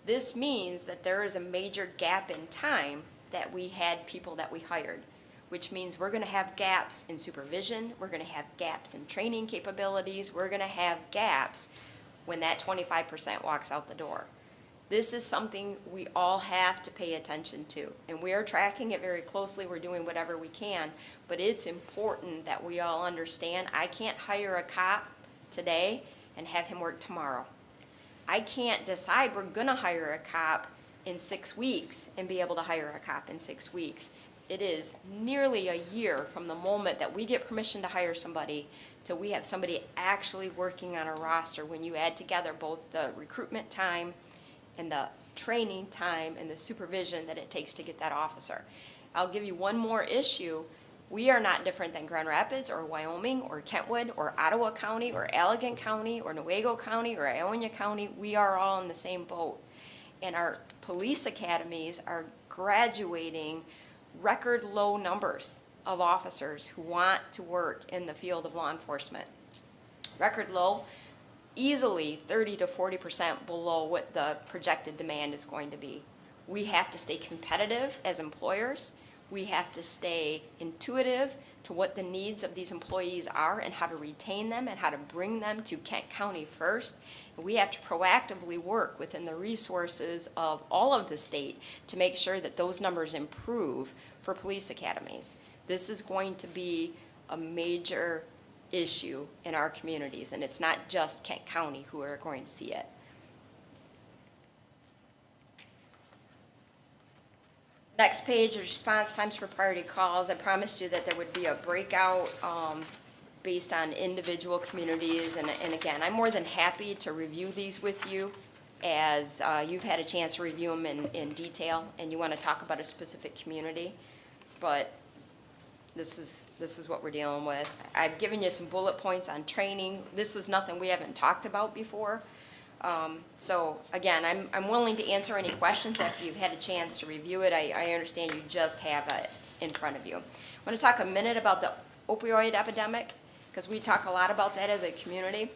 This means that there is a major gap in time that we had people that we hired, which means we're going to have gaps in supervision, we're going to have gaps in training capabilities, we're going to have gaps when that 25% walks out the door. This is something we all have to pay attention to, and we are tracking it very closely. We're doing whatever we can, but it's important that we all understand I can't hire a cop today and have him work tomorrow. I can't decide we're going to hire a cop in 6 weeks and be able to hire a cop in 6 weeks. It is nearly a year from the moment that we get permission to hire somebody till we have somebody actually working on a roster when you add together both the recruitment time and the training time and the supervision that it takes to get that officer. I'll give you one more issue. We are not different than Grand Rapids or Wyoming or Kentwood or Ottawa County or Allegan County or Newaygo County or Ionia County. We are all in the same boat. And our police academies are graduating record low numbers of officers who want to work in the field of law enforcement. record low, easily 30 to 40% below what the projected demand is going to be. We have to stay competitive as employers. We have to stay intuitive to what the needs of these employees are and how to retain them and how to bring them to Kent County first. And we have to proactively work within the resources of all of the state to make sure that those numbers improve for police academies. This is going to be a major issue in our communities, and it's not just Kent County who are going to see it. Next page is response times for priority calls. I promised you that there would be a breakout based on individual communities, and again, I'm more than happy to review these with you as you've had a chance to review them in detail and you want to talk about a specific community, but this is what we're dealing with. I've given you some bullet points on training. This is nothing we haven't talked about before. So again, I'm willing to answer any questions after you've had a chance to review it. I understand you just have it in front of you. I want to talk a minute about the opioid epidemic, because we talk a lot about that as a community.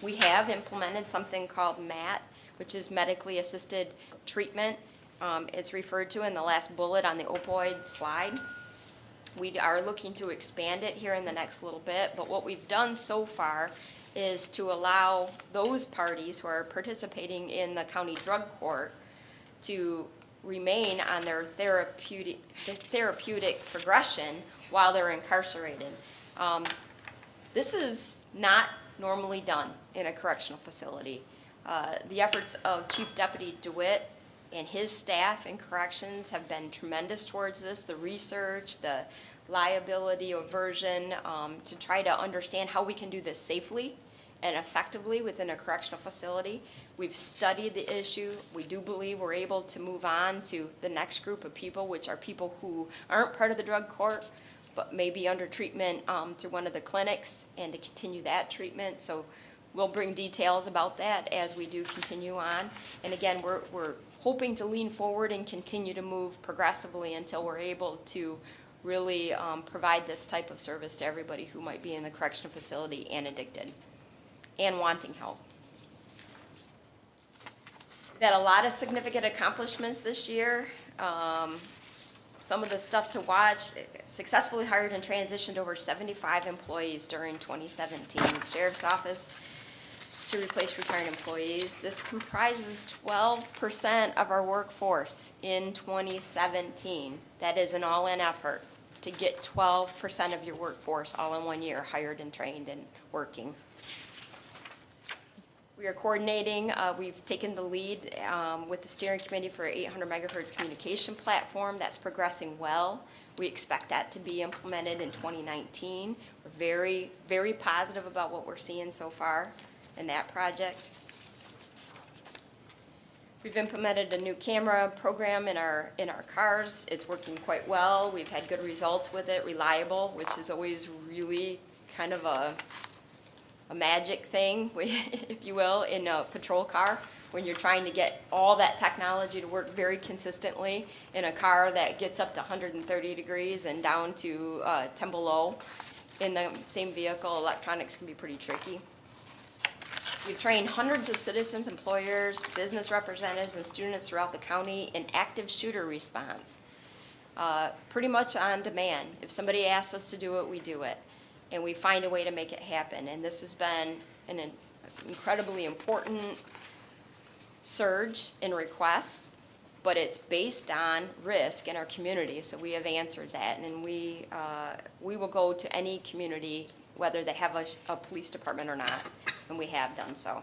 We have implemented something called MAT, which is medically assisted treatment. It's referred to in the last bullet on the opioid slide. We are looking to expand it here in the next little bit, but what we've done so far is to allow those parties who are participating in the county drug court to remain on their therapeutic progression while they're incarcerated. This is not normally done in a correctional facility. The efforts of Chief Deputy DeWitt and his staff in corrections have been tremendous towards this. The research, the liability aversion, to try to understand how we can do this safely and effectively within a correctional facility. We've studied the issue. We do believe we're able to move on to the next group of people, which are people who aren't part of the drug court, but may be under treatment through one of the clinics, and to continue that treatment. So we'll bring details about that as we do continue on. And again, we're hoping to lean forward and continue to move progressively until we're able to really provide this type of service to everybody who might be in the correctional facility and addicted and wanting help. We've had a lot of significant accomplishments this year. Some of the stuff to watch: successfully hired and transitioned over 75 employees during 2017. The Sheriff's Office to replace retired employees. This comprises 12% of our workforce in 2017. That is an all-in effort to get 12% of your workforce all in 1 year hired and trained and working. We are coordinating, we've taken the lead with the steering committee for 800 megahertz communication platform. That's progressing well. We expect that to be implemented in 2019. We're very, very positive about what we're seeing so far in that project. We've implemented a new camera program in our cars. It's working quite well. We've had good results with it, reliable, which is always really kind of a magic thing, if you will, in a patrol car, when you're trying to get all that technology to work very consistently in a car that gets up to 130 degrees and down to 10 below. In the same vehicle, electronics can be pretty tricky. We've trained hundreds of citizens, employers, business representatives, and students throughout the county in active shooter response. Pretty much on demand. If somebody asks us to do it, we do it. And we find a way to make it happen. And this has been an incredibly important surge in requests, but it's based on risk in our community, so we have answered that. And we will go to any community, whether they have a police department or not, and we have done so.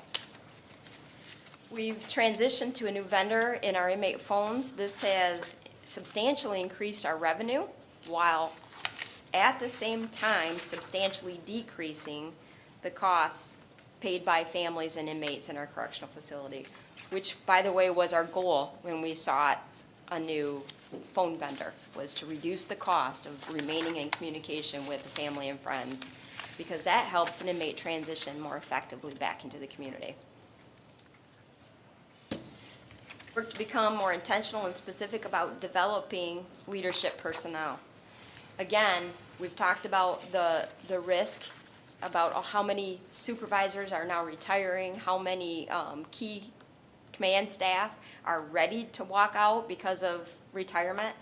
We've transitioned to a new vendor in our inmate phones. This has substantially increased our revenue, while at the same time substantially decreasing the costs paid by families and inmates in our correctional facility, which, by the way, was our goal when we sought a new phone vendor, was to reduce the cost of remaining in communication with the family and friends, because that helps an inmate transition more effectively back into the community. Work to become more intentional and specific about developing leadership personnel. Again, we've talked about the risk about how many supervisors are now retiring, how many key command staff are ready to walk out because of retirement.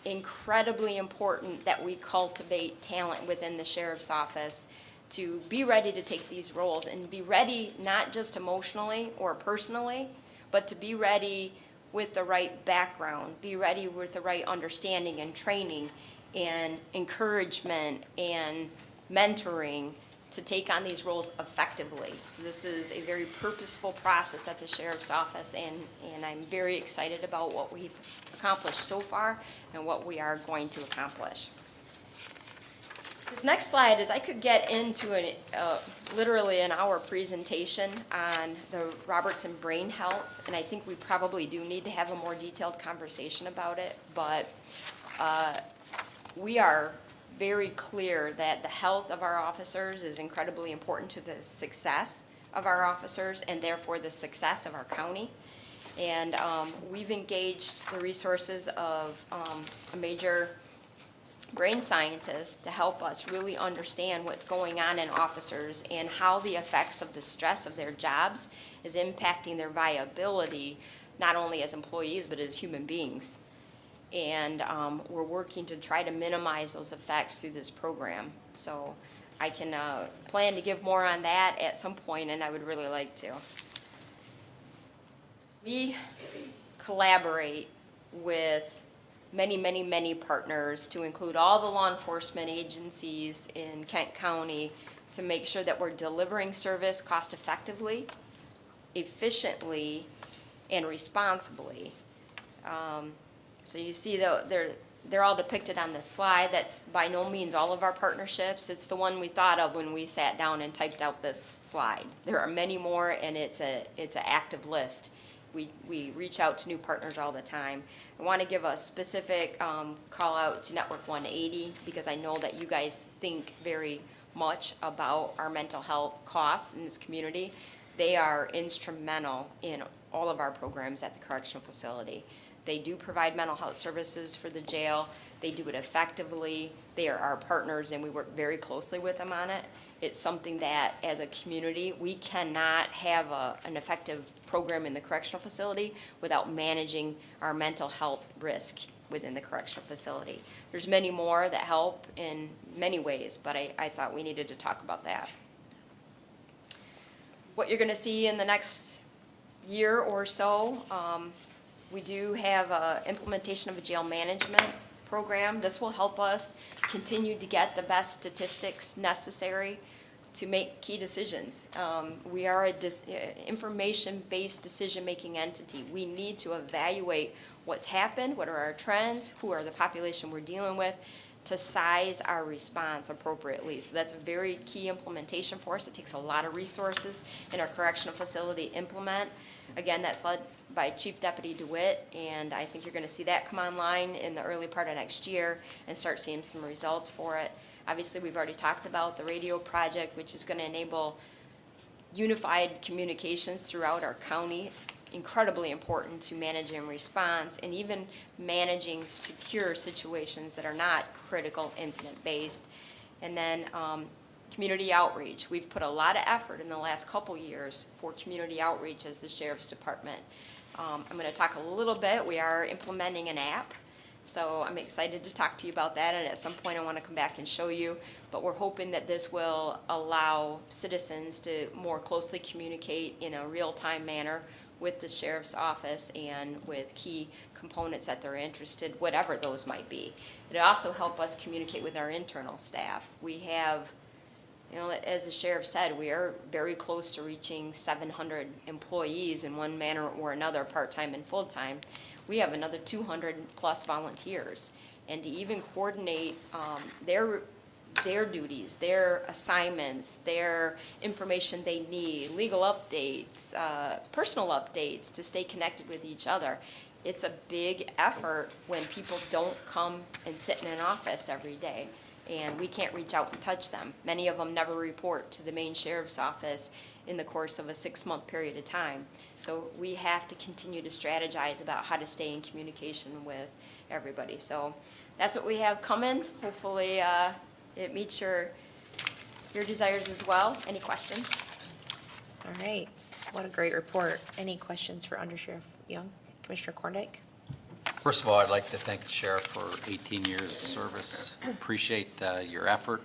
Incredibly important that we cultivate talent within the sheriff's office to be ready to take these roles and be ready not just emotionally or personally, but to be ready with the right background, be ready with the right understanding and training and encouragement and mentoring to take on these roles effectively. So this is a very purposeful process at the sheriff's office, and I'm very excited about what we've accomplished so far and what we are going to accomplish. This next slide is I could get into literally an hour presentation on the Robertson Brain Health, and I think we probably do need to have a more detailed conversation about it, but we are very clear that the health of our officers is incredibly important to the success of our officers and therefore the success of our county. And we've engaged the resources of a major brain scientist to help us really understand what's going on in officers and how the effects of the stress of their jobs is impacting their viability, not only as employees, but as human beings. And we're working to try to minimize those effects through this program. So I can plan to give more on that at some point, and I would really like to. We collaborate with many, many, many partners to include all the law enforcement agencies in Kent County to make sure that we're delivering service cost effectively, efficiently, and responsibly. So you see they're all depicted on this slide. That's by no means all of our partnerships. It's the one we thought of when we sat down and typed out this slide. There are many more, and it's an active list. We reach out to new partners all the time. I want to give a specific call out to Network 180 because I know that you guys think very much about our mental health costs in this community. They are instrumental in all of our programs at the correctional facility. They do provide mental health services for the jail. They do it effectively. They are our partners, and we work very closely with them on it. It's something that, as a community, we cannot have an effective program in the correctional facility without managing our mental health risk within the correctional facility. There's many more that help in many ways, but I thought we needed to talk about that. What you're going to see in the next year or so, we do have implementation of a jail management program. This will help us continue to get the best statistics necessary to make key decisions. We are an information-based decision-making entity. We need to evaluate what's happened, what are our trends, who are the population we're dealing with, to size our response appropriately. So that's a very key implementation for us. It takes a lot of resources in our correctional facility to implement. Again, that's led by Chief Deputy DeWitt, and I think you're going to see that come online in the early part of next year and start seeing some results for it. Obviously, we've already talked about the radio project, which is going to enable unified communications throughout our county. Incredibly important to managing response and even managing secure situations that are not critical incident-based. And then community outreach. We've put a lot of effort in the last couple years for community outreach as the Sheriff's Department. I'm going to talk a little bit. We are implementing an app, so I'm excited to talk to you about that, and at some point I want to come back and show you. But we're hoping that this will allow citizens to more closely communicate in a real-time manner with the Sheriff's Office and with key components that they're interested, whatever those might be. It'll also help us communicate with our internal staff. We have, as the Sheriff said, we are very close to reaching 700 employees in one manner or another, part-time and full-time. We have another 200 plus volunteers. And to even coordinate their duties, their assignments, their information they need, legal updates, personal updates to stay connected with each other. It's a big effort when people don't come and sit in an office every day and we can't reach out and touch them. Many of them never report to the main sheriff's office in the course of a 6-month period of time. So we have to continue to strategize about how to stay in communication with everybody. So that's what we have coming. Hopefully it meets your your desires as well. Any questions?
All right, what a great report. Any questions for Under Sheriff Young? Commissioner Korndike?
First of all, I'd like to thank the sheriff for 18 years of service. Appreciate your effort.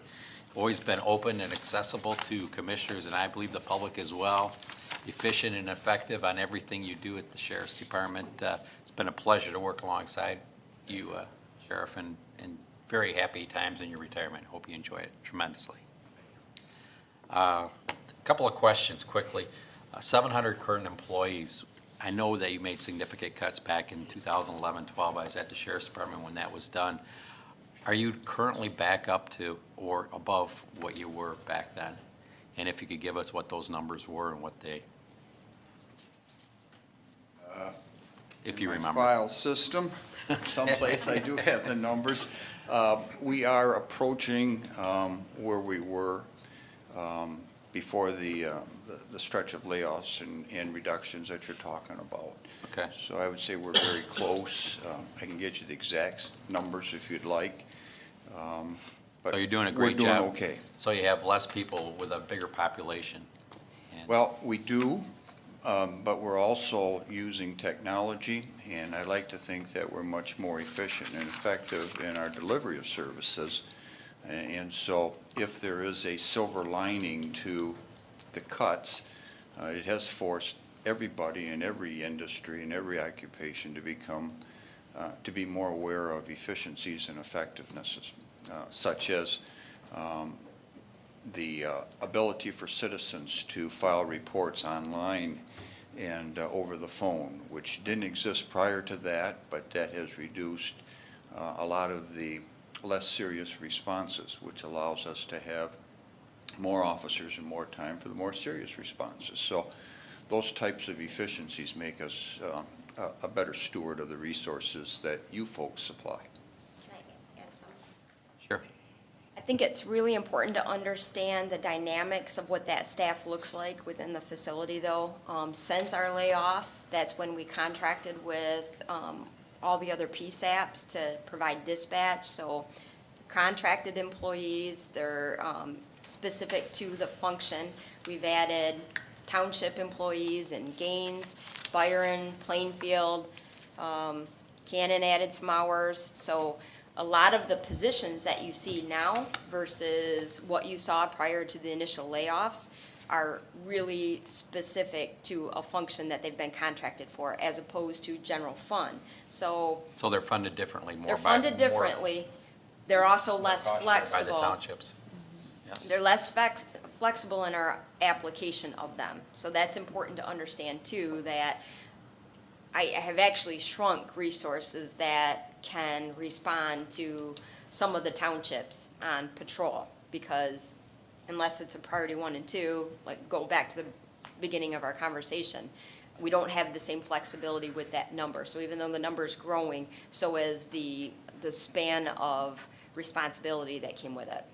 Always been open and accessible to commissioners, and I believe the public as well. Efficient and effective on everything you do at the Sheriff's Department. It's been a pleasure to work alongside you, Sheriff, and very happy times in your retirement. Hope you enjoy it tremendously. A couple of questions quickly. 700 current employees. I know that you made significant cuts back in 2011-12. I was at the Sheriff's Department when that was done. Are you currently back up to or above what you were back then? And if you could give us what those numbers were and what they, if you remember.
File system, someplace I do have the numbers. We are approaching where we were before the stretch of layoffs and reductions that you're talking about.
Okay.
So I would say we're very close. I can get you the exact numbers if you'd like. But
So you're doing a great job.
We're doing okay.
So you have less people with a bigger population. And-
Well, we do, but we're also using technology, and I like to think that we're much more efficient and effective in our delivery of services. And so if there is a silver lining to the cuts, it has forced everybody in every industry and every occupation to become, to be more aware of efficiencies and effectivenesses, such as the ability for citizens to file reports online and over the phone, which didn't exist prior to that, but that has reduced a lot of the less serious responses, which allows us to have more officers and more time for the more serious responses. So those types of efficiencies make us a better steward of the resources that you folks supply.
Can I add something?
Sure.
I think it's really important to understand the dynamics of what that staff looks like within the facility, though. Since our layoffs, that's when we contracted with all the other PSAPs to provide dispatch. So contracted employees, they're specific to the function. We've added township employees in Gaines, Byron, Plainfield, Cannon added some hours. So a lot of the positions that you see now versus what you saw prior to the initial layoffs are really specific to a function that they've been contracted for, as opposed to general fund. So
So they're funded differently, more
they're
by.
funded
more
differently. They're also less
By the
flexible.
townships. Yes.
They're less flexible in our application of them. So that's important to understand too, that I have actually shrunk resources that can respond to some of the townships on patrol, because unless it's a priority 1 and 2, like go back to the beginning of our conversation, we don't have the same flexibility with that number. So even though the number is growing, so is the span of responsibility that came with it.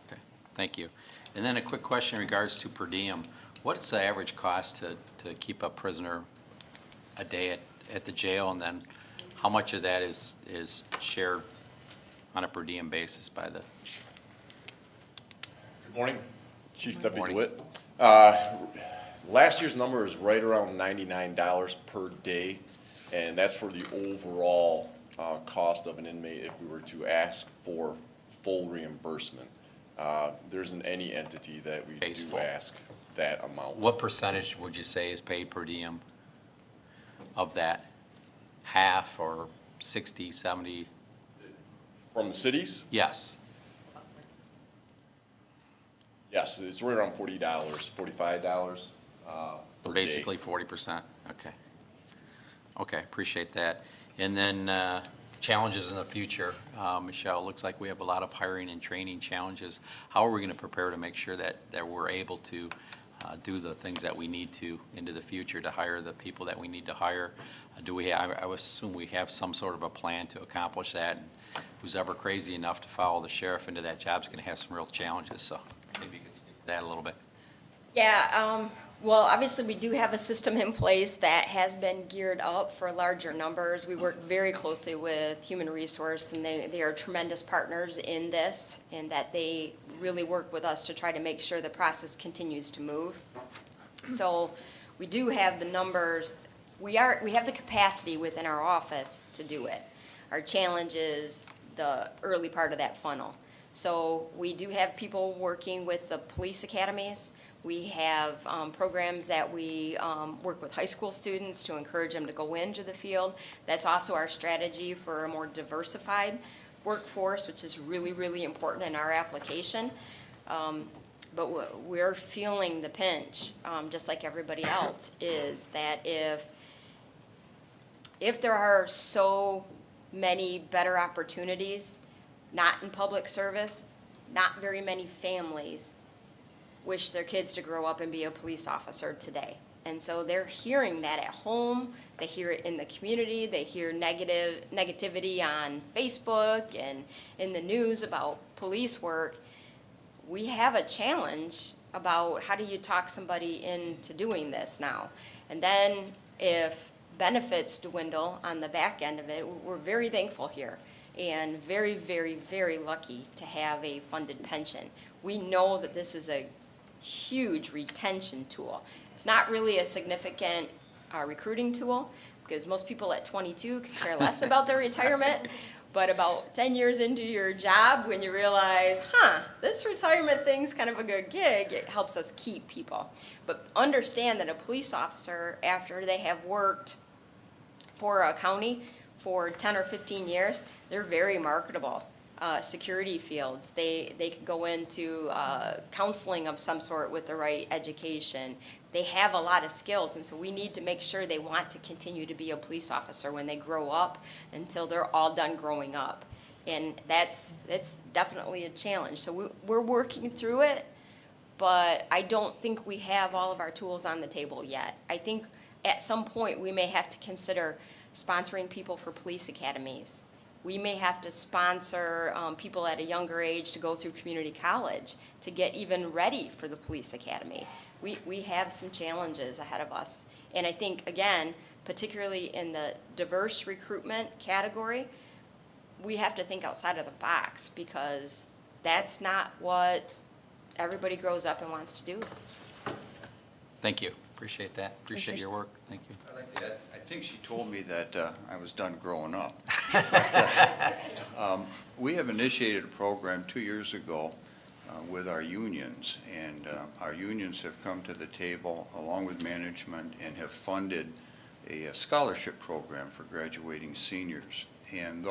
Okay, thank you. And then a quick question in regards to per diem. What's the average cost to keep a prisoner a day at the jail? And then how much of that is shared on a per diem basis by the?
Good morning, Chief Deputy
Morning.
DeWitt. Last year's number is right around $99 per day, and that's for the overall cost of an inmate if we were to ask for full reimbursement. There isn't any entity that we
Pays
do
full.
ask that amount.
What percentage would you say is paid per diem of that? Half or 60, 70?
From the cities?
Yes.
Yes, it's right around $40, $45
So
per day.
basically 40%, okay. Okay, appreciate that. And then challenges in the future. Michelle, it looks like we have a lot of hiring and training challenges. How are we gonna prepare to make sure that we're able to do the things that we need to into the future to hire the people that we need to hire? Do we have, I would assume we have some sort of a plan to accomplish that. And who's ever crazy enough to follow the sheriff into that job is gonna have some real challenges, so maybe you could speak to that a little bit.
Yeah, Well, obviously, we do have a system in place that has been geared up for larger numbers. We work very closely with Human Resource, and they are tremendous partners in this, and that they really work with us to try to make sure the process continues to move. So we do have the numbers. We have the capacity within our office to do it. Our challenge is the early part of that funnel. So we do have people working with the police academies. We have programs that we work with high school students to encourage them to go into the field. That's also our strategy for a more diversified workforce, which is really, really important in our application. But we're feeling the pinch, just like everybody else, is that if there are so many better opportunities, not in public service, not very many families wish their kids to grow up and be a police officer today. And so they're hearing that at home, they hear it in the community, they hear negativity on Facebook and in the news about police work. We have a challenge about how do you talk somebody into doing this now? And then if benefits dwindle on the back end of it, we're very thankful here and very, very, very lucky to have a funded pension. We know that this is a huge retention tool. It's not really a significant recruiting tool because most people at 22 can care less about their retirement. But about 10 years into your job, when you realize, this retirement thing's kind of a good gig, it helps us keep people. But understand that a police officer, after they have worked for a county for 10 or 15 years, they're very marketable. Security fields, they could go into counseling of some sort with the right education. They have a lot of skills, and so we need to make sure they want to continue to be a police officer when they grow up until they're all done growing up. And that's definitely a challenge. So we're working through it, but I don't think we have all of our tools on the table yet. I think at some point we may have to consider sponsoring people for police academies. We may have to sponsor people at a younger age to go through community college to get even ready for the police academy. We have some challenges ahead of us. And I think, again, particularly in the diverse recruitment category, we have to think outside of the box because that's not what everybody grows up and wants to do.
Thank you. Appreciate that. Appreciate your work. Thank you.
I think she told me that I was done growing up. We have initiated a program 2 years ago with our unions, and our unions have come to the table along with management and have funded a scholarship program for graduating seniors. And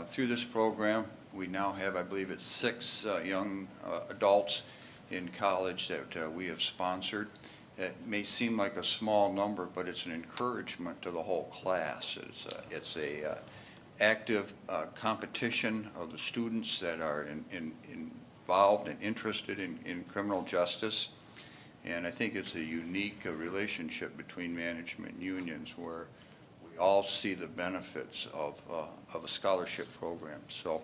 through this program, we now have, I believe it's 6 young adults in college that we have sponsored. It may seem like a small number, but it's an encouragement to the whole class. It's a active competition of the students that are involved and interested in criminal justice. And I think it's a unique relationship between management and unions where we all see the benefits of a scholarship program. So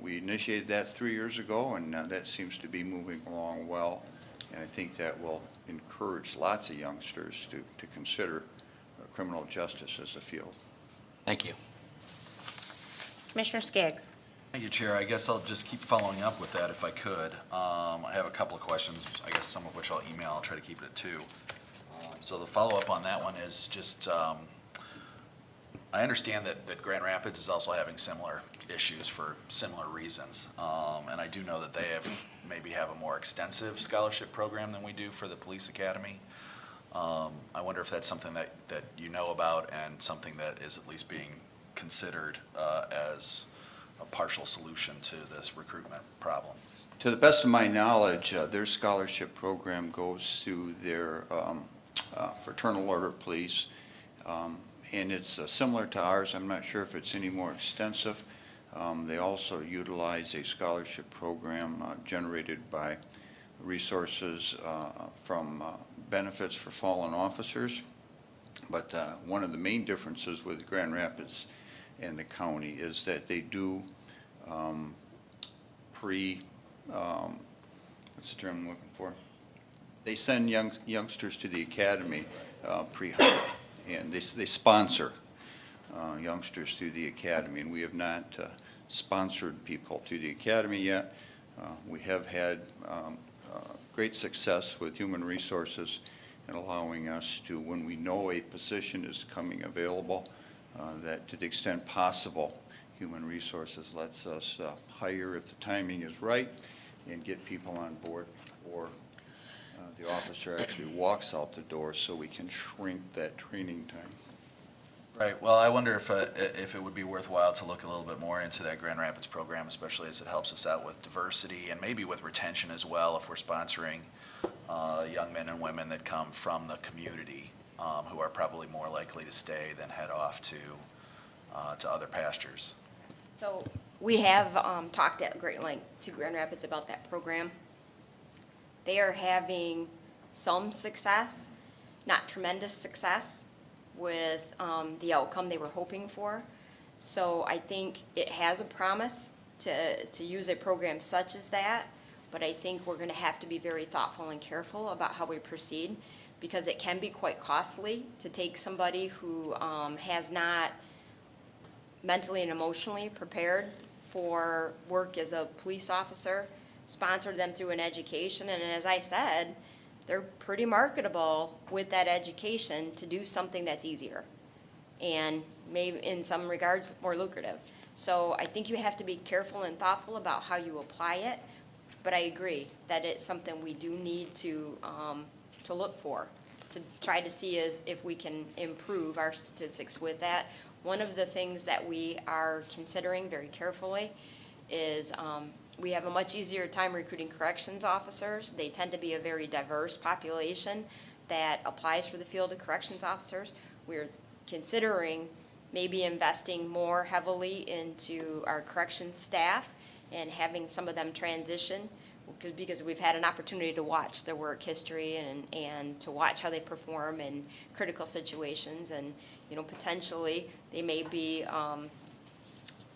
we initiated that 3 years ago, and that seems to be moving along well. And I think that will encourage lots of youngsters to consider criminal justice as a field.
Thank you.
Commissioner Skaggs.
Thank you, Chair. I guess I'll just keep following up with that if I could. I have a couple of questions, I guess some of which I'll email. I'll try to keep it at 2. So the follow-up on that one is just, I understand that Grand Rapids is also having similar issues for similar reasons. And I do know that they maybe have a more extensive scholarship program than we do for the police academy. I wonder if that's something that you know about and something that is at least being considered as a partial solution to this recruitment problem.
To the best of my knowledge, their scholarship program goes through their Fraternal Order of Police, and it's similar to ours. I'm not sure if it's any more extensive. They also utilize a scholarship program generated by resources from benefits for fallen officers. But one of the main differences with Grand Rapids and the county is that they do what's the term I'm looking for? They send youngsters to the academy pre-hired, and they sponsor youngsters through the academy, and we have not sponsored people through the academy yet. We have had great success with human resources in allowing us to, when we know a position is coming available, that to the extent possible, human resources lets us hire if the timing is right and get people on board before the officer actually walks out the door, so we can shrink that training time.
Right, well, I wonder if it would be worthwhile to look a little bit more into that Grand Rapids program, especially as it helps us out with diversity and maybe with retention as well, if we're sponsoring young men and women that come from the community, who are probably more likely to stay than head off to other pastures.
So we have talked at great length to Grand Rapids about that program. They are having some success, not tremendous success, with the outcome they were hoping for. So I think it has a promise to use a program such as that, but I think we're going to have to be very thoughtful and careful about how we proceed, because it can be quite costly to take somebody who has not mentally and emotionally prepared for work as a police officer, sponsor them through an education, and as I said, they're pretty marketable with that education to do something that's easier and maybe in some regards more lucrative. So I think you have to be careful and thoughtful about how you apply it, but I agree that it's something we do need to look for, to try to see if we can improve our statistics with that. One of the things that we are considering very carefully is we have a much easier time recruiting corrections officers. They tend to be a very diverse population that applies for the field of corrections officers. We're considering maybe investing more heavily into our corrections staff and having some of them transition, because we've had an opportunity to watch their work history and to watch how they perform in critical situations, and potentially they may be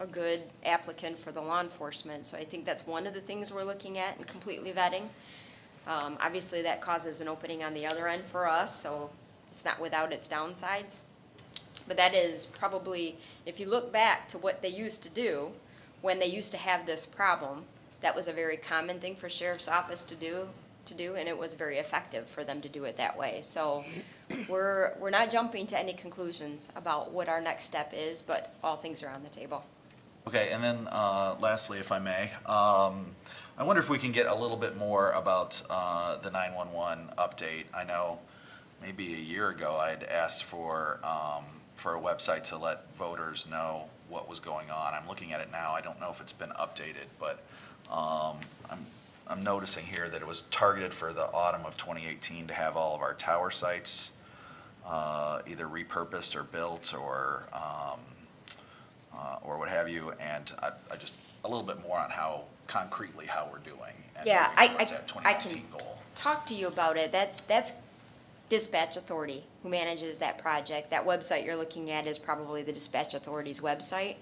a good applicant for the law enforcement. So I think that's one of the things we're looking at and completely vetting. Obviously that causes an opening on the other end for us, so it's not without its downsides. But that is probably, if you look back to what they used to do when they used to have this problem, that was a very common thing for sheriff's office to do, and it was very effective for them to do it that way. So we're not jumping to any conclusions about what our next step is, but all things are on the table.
Okay, and then lastly, if I may, I wonder if we can get a little bit more about the 911 update. I know maybe a year ago I had asked for a website to let voters know what was going on. I'm looking at it now. I don't know if it's been updated, but I'm noticing here that it was targeted for the autumn of 2018 to have all of our tower sites either repurposed or built or what have you, and I just a little bit more on how concretely how we're doing and
Yeah,
moving towards that
I
2019
can
goal.
talk to you about it. That's Dispatch Authority who manages that project. That website you're looking at is probably the Dispatch Authority's website.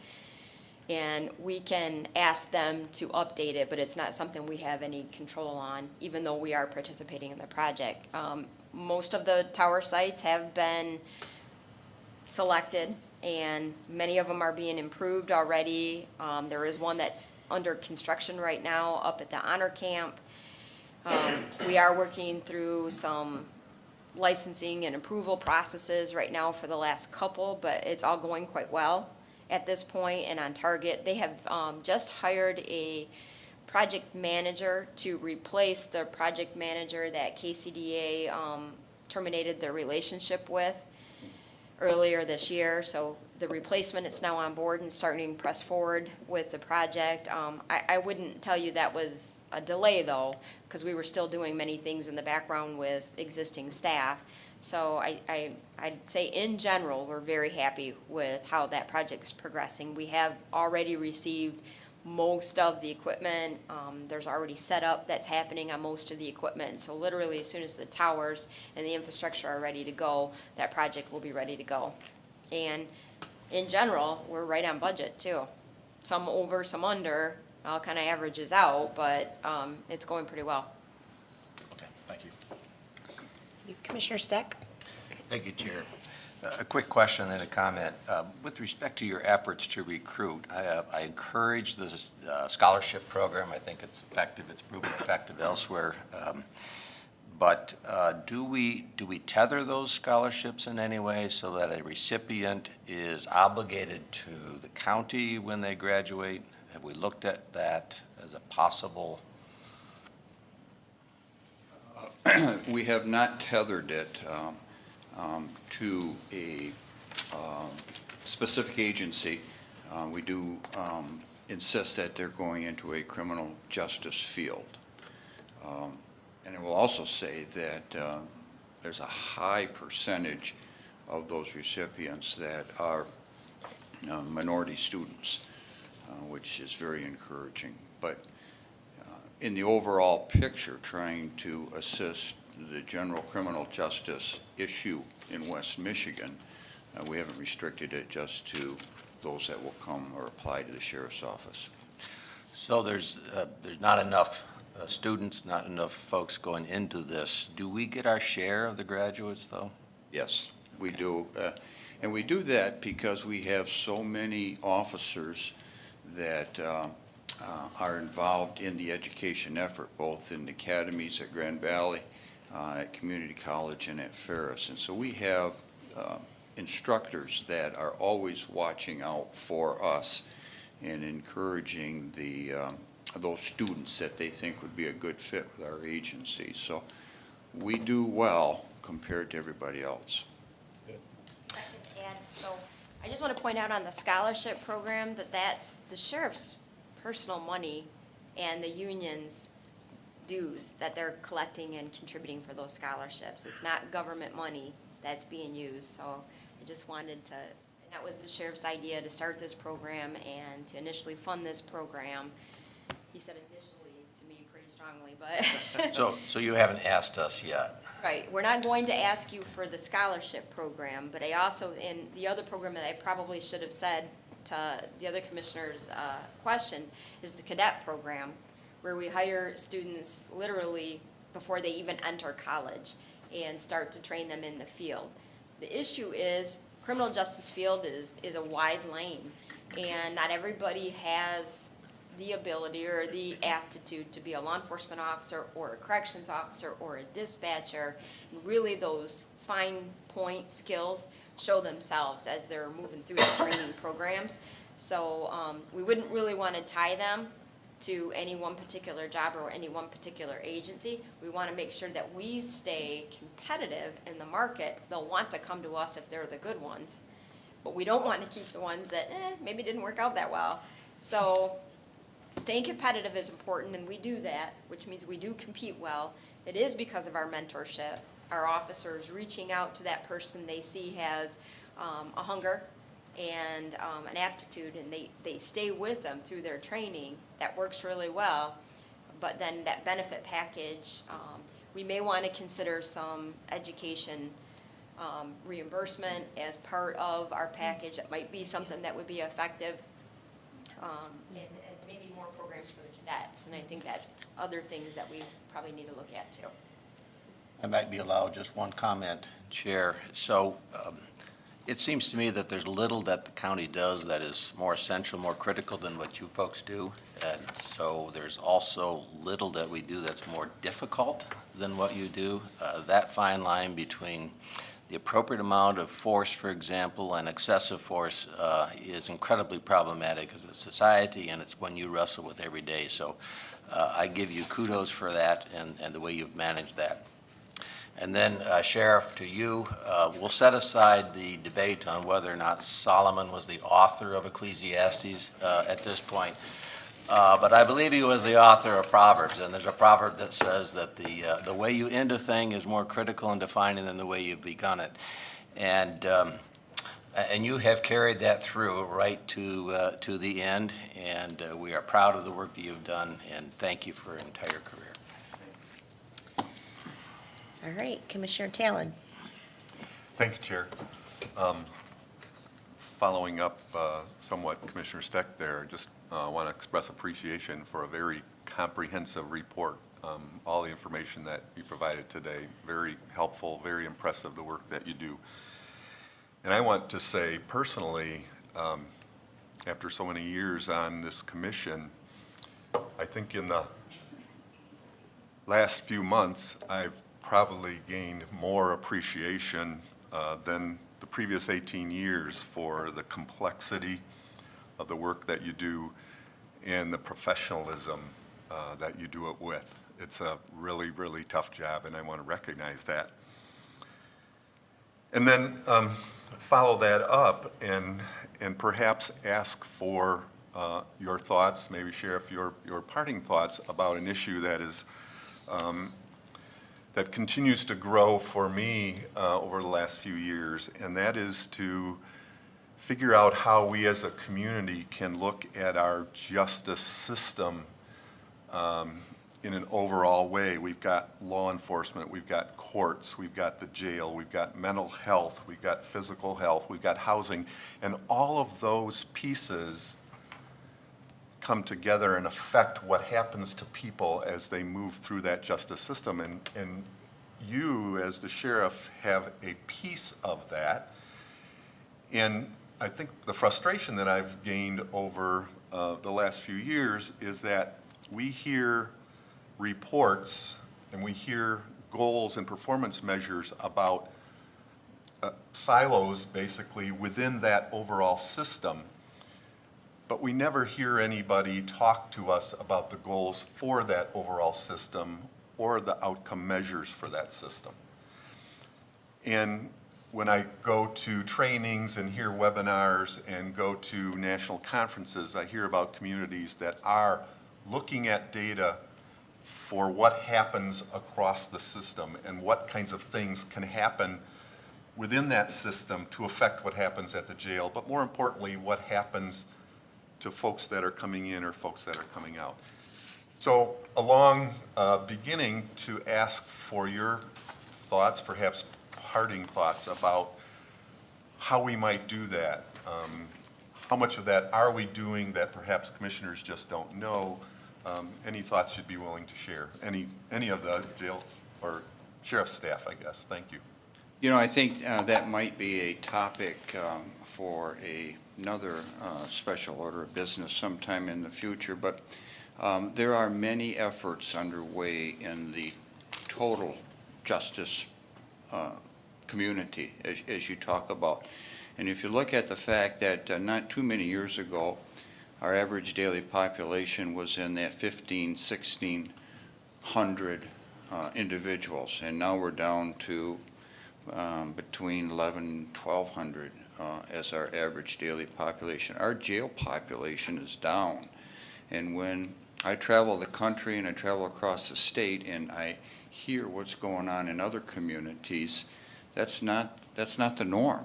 And we can ask them to update it, but it's not something we have any control on, even though we are participating in the project. Most of the tower sites have been selected, and many of them are being improved already. There is one that's under construction right now up at the Honor Camp. We are working through some licensing and approval processes right now for the last couple, but it's all going quite well at this point and on target. They have just hired a project manager to replace the project manager that KCDA terminated their relationship with earlier this year. So the replacement is now on board and starting to press forward with the project. I wouldn't tell you that was a delay though, because we were still doing many things in the background with existing staff. So I'd say in general, we're very happy with how that project's progressing. We have already received most of the equipment. There's already setup that's happening on most of the equipment. So literally, as soon as the towers and the infrastructure are ready to go, that project will be ready to go. And in general, we're right on budget too. Some over, some under, all kind of averages out, but it's going pretty well.
Okay, thank you.
Commissioner Steck?
Thank you, Chair. A quick question and a comment. With respect to your efforts to recruit, I encourage this scholarship program. I think it's effective. It's proven effective elsewhere. But do we tether those scholarships in any way so that a recipient is obligated to the county when they graduate? Have we looked at that as a possible?
We have not tethered it to a specific agency. We do insist that they're going into a criminal justice field. And I will also say that there's a high percentage of those recipients that are minority students, which is very encouraging. But in the overall picture, trying to assist the general criminal justice issue in West Michigan, we haven't restricted it just to those that will come or apply to the sheriff's office.
So there's not enough students, not enough folks going into this. Do we get our share of the graduates, though?
Yes, we do. And we do that because we have so many officers that are involved in the education effort, both in the academies at Grand Valley, at Community College, and at Ferris. And so we have instructors that are always watching out for us and encouraging those students that they think would be a good fit with our agency. So we do well compared to everybody else.
And so I just want to point out on the scholarship program that that's the sheriff's personal money and the union's dues that they're collecting and contributing for those scholarships. It's not government money that's being used. So I just wanted to, and that was the sheriff's idea to start this program and to initially fund this program. He said initially to me pretty strongly, but.
So you haven't asked us yet?
Right, we're not going to ask you for the scholarship program, but I also, in the other program that I probably should have said to the other commissioner's question, is the cadet program, where we hire students literally before they even enter college and start to train them in the field. The issue is criminal justice field is a wide lane, and not everybody has the ability or the aptitude to be a law enforcement officer or a corrections officer or a dispatcher. And really those fine point skills show themselves as they're moving through the training programs. So we wouldn't really want to tie them to any one particular job or any one particular agency. We want to make sure that we stay competitive in the market. They'll want to come to us if they're the good ones, but we don't want to keep the ones that maybe didn't work out that well. So staying competitive is important, and we do that, which means we do compete well. It is because of our mentorship, our officers reaching out to that person they see has a hunger and an aptitude, and they stay with them through their training. That works really well. But then that benefit package, we may want to consider some education reimbursement as part of our package. That might be something that would be effective. And maybe more programs for the cadets, and I think that's other things that we probably need to look at too.
I might be allowed just one comment, Chair. So it seems to me that there's little that the county does that is more essential, more critical than what you folks do. And so there's also little that we do that's more difficult than what you do. That fine line between the appropriate amount of force, for example, and excessive force is incredibly problematic as a society, and it's one you wrestle with every day. So I give you kudos for that and the way you've managed that. And then, Sheriff, to you, we'll set aside the debate on whether or not Solomon was the author of Ecclesiastes at this point. But I believe he was the author of Proverbs, and there's a proverb that says that the way you end a thing is more critical and defining than the way you've begun it. And you have carried that through right to the end, and we are proud of the work that you've done, and thank you for your entire career.
All right, Commissioner Talon.
Thank you, Chair. Following up somewhat Commissioner Steck there, just want to express appreciation for a very comprehensive report all the information that you provided today. Very helpful, very impressive, the work that you do. And I want to say personally, after so many years on this commission, I think in the last few months, I've probably gained more appreciation than the previous 18 years for the complexity of the work that you do and the professionalism that you do it with. It's a really, really tough job, and I want to recognize that. And then follow that up and perhaps ask for your thoughts, maybe Sheriff, your parting thoughts about an issue that is that continues to grow for me over the last few years, and that is to figure out how we as a community can look at our justice system in an overall way. We've got law enforcement, we've got courts, we've got the jail, we've got mental health, we've got physical health, we've got housing, and all of those pieces come together and affect what happens to people as they move through that justice system. And you, as the sheriff, have a piece of that. And I think the frustration that I've gained over the last few years is that we hear reports and we hear goals and performance measures about silos, basically, within that overall system. But we never hear anybody talk to us about the goals for that overall system or the outcome measures for that system. And when I go to trainings and hear webinars and go to national conferences, I hear about communities that are looking at data for what happens across the system and what kinds of things can happen within that system to affect what happens at the jail, but more importantly, what happens to folks that are coming in or folks that are coming out. So along beginning to ask for your thoughts, perhaps parting thoughts about how we might do that. How much of that are we doing that perhaps commissioners just don't know? Any thoughts you'd be willing to share? Any of the jail or sheriff's staff, I guess. Thank you.
You know, I think that might be a topic for another special order of business sometime in the future, but there are many efforts underway in the total justice community, as you talk about. And if you look at the fact that not too many years ago, our average daily population was in that 1,600 individuals, and now we're down to between 1,100 and 1,200 as our average daily population. Our jail population is down, and when I travel the country and I travel across the state and I hear what's going on in other communities, that's not the norm.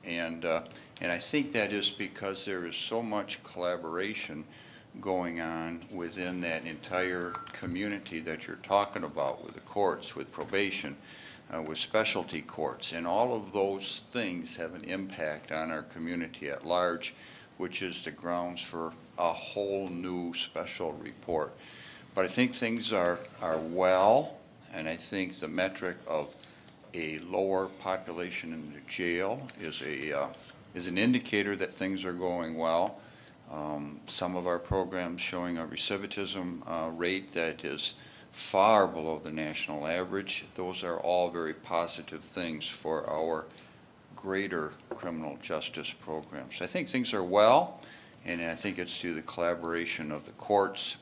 And I think that is because there is so much collaboration going on within that entire community that you're talking about, with the courts, with probation, with specialty courts. And all of those things have an impact on our community at large, which is the grounds for a whole new special report. But I think things are well, and I think the metric of a lower population in the jail is an indicator that things are going well. Some of our programs showing a recidivism rate that is far below the national average. Those are all very positive things for our greater criminal justice programs. I think things are well, and I think it's through the collaboration of the courts,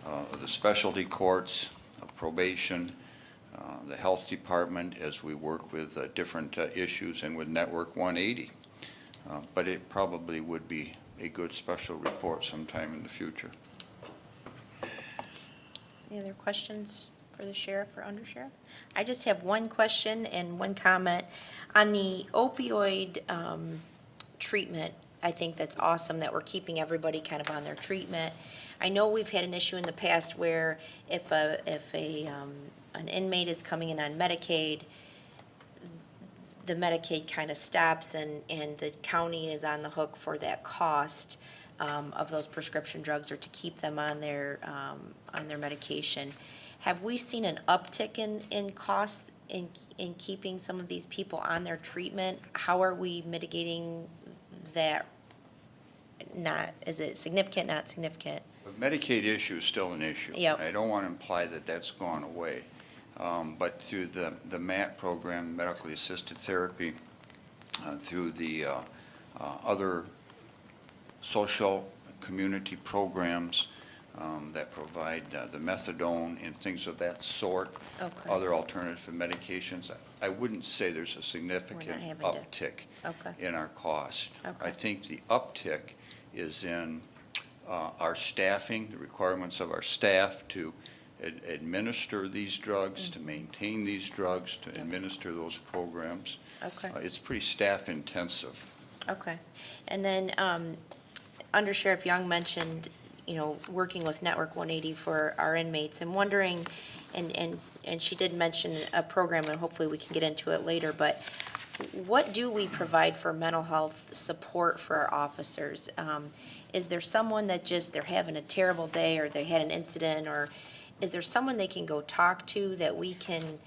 of the specialty courts, of probation, the health department, as we work with different issues, and with Network 180. But it probably would be a good special report sometime in the future.
Any other questions for the sheriff or undersheriff? I just have one question and one comment. On the opioid treatment, I think that's awesome that we're keeping everybody kind of on their treatment. I know we've had an issue in the past where if an inmate is coming in on Medicaid, the Medicaid kind of stops and the county is on the hook for that cost of those prescription drugs, or to keep them on their medication. have we seen an uptick in costs in keeping some of these people on their treatment? How are we mitigating that? Is it significant, not significant?
The Medicaid issue is still an issue.
Yep.
I don't want to imply that that's gone away. But through the MAT program, medically assisted therapy, through the other social community programs that provide the methadone and things of that sort,
Okay.
other alternative medications, I wouldn't say there's a significant
having to-
uptick
Okay.
in our cost.
Okay.
I think the uptick is in our staffing, the requirements of our staff to administer these drugs, to maintain these drugs, to administer those programs.
Okay.
It's pretty staff intensive.
Okay. And then Under Sheriff Young mentioned, working with Network 180 for our inmates. I'm wondering, and she did mention a program, and hopefully we can get into it later, but what do we provide for mental health support for our officers? Is there someone that they're having a terrible day, or they had an incident, or is there someone they can go talk to that we can,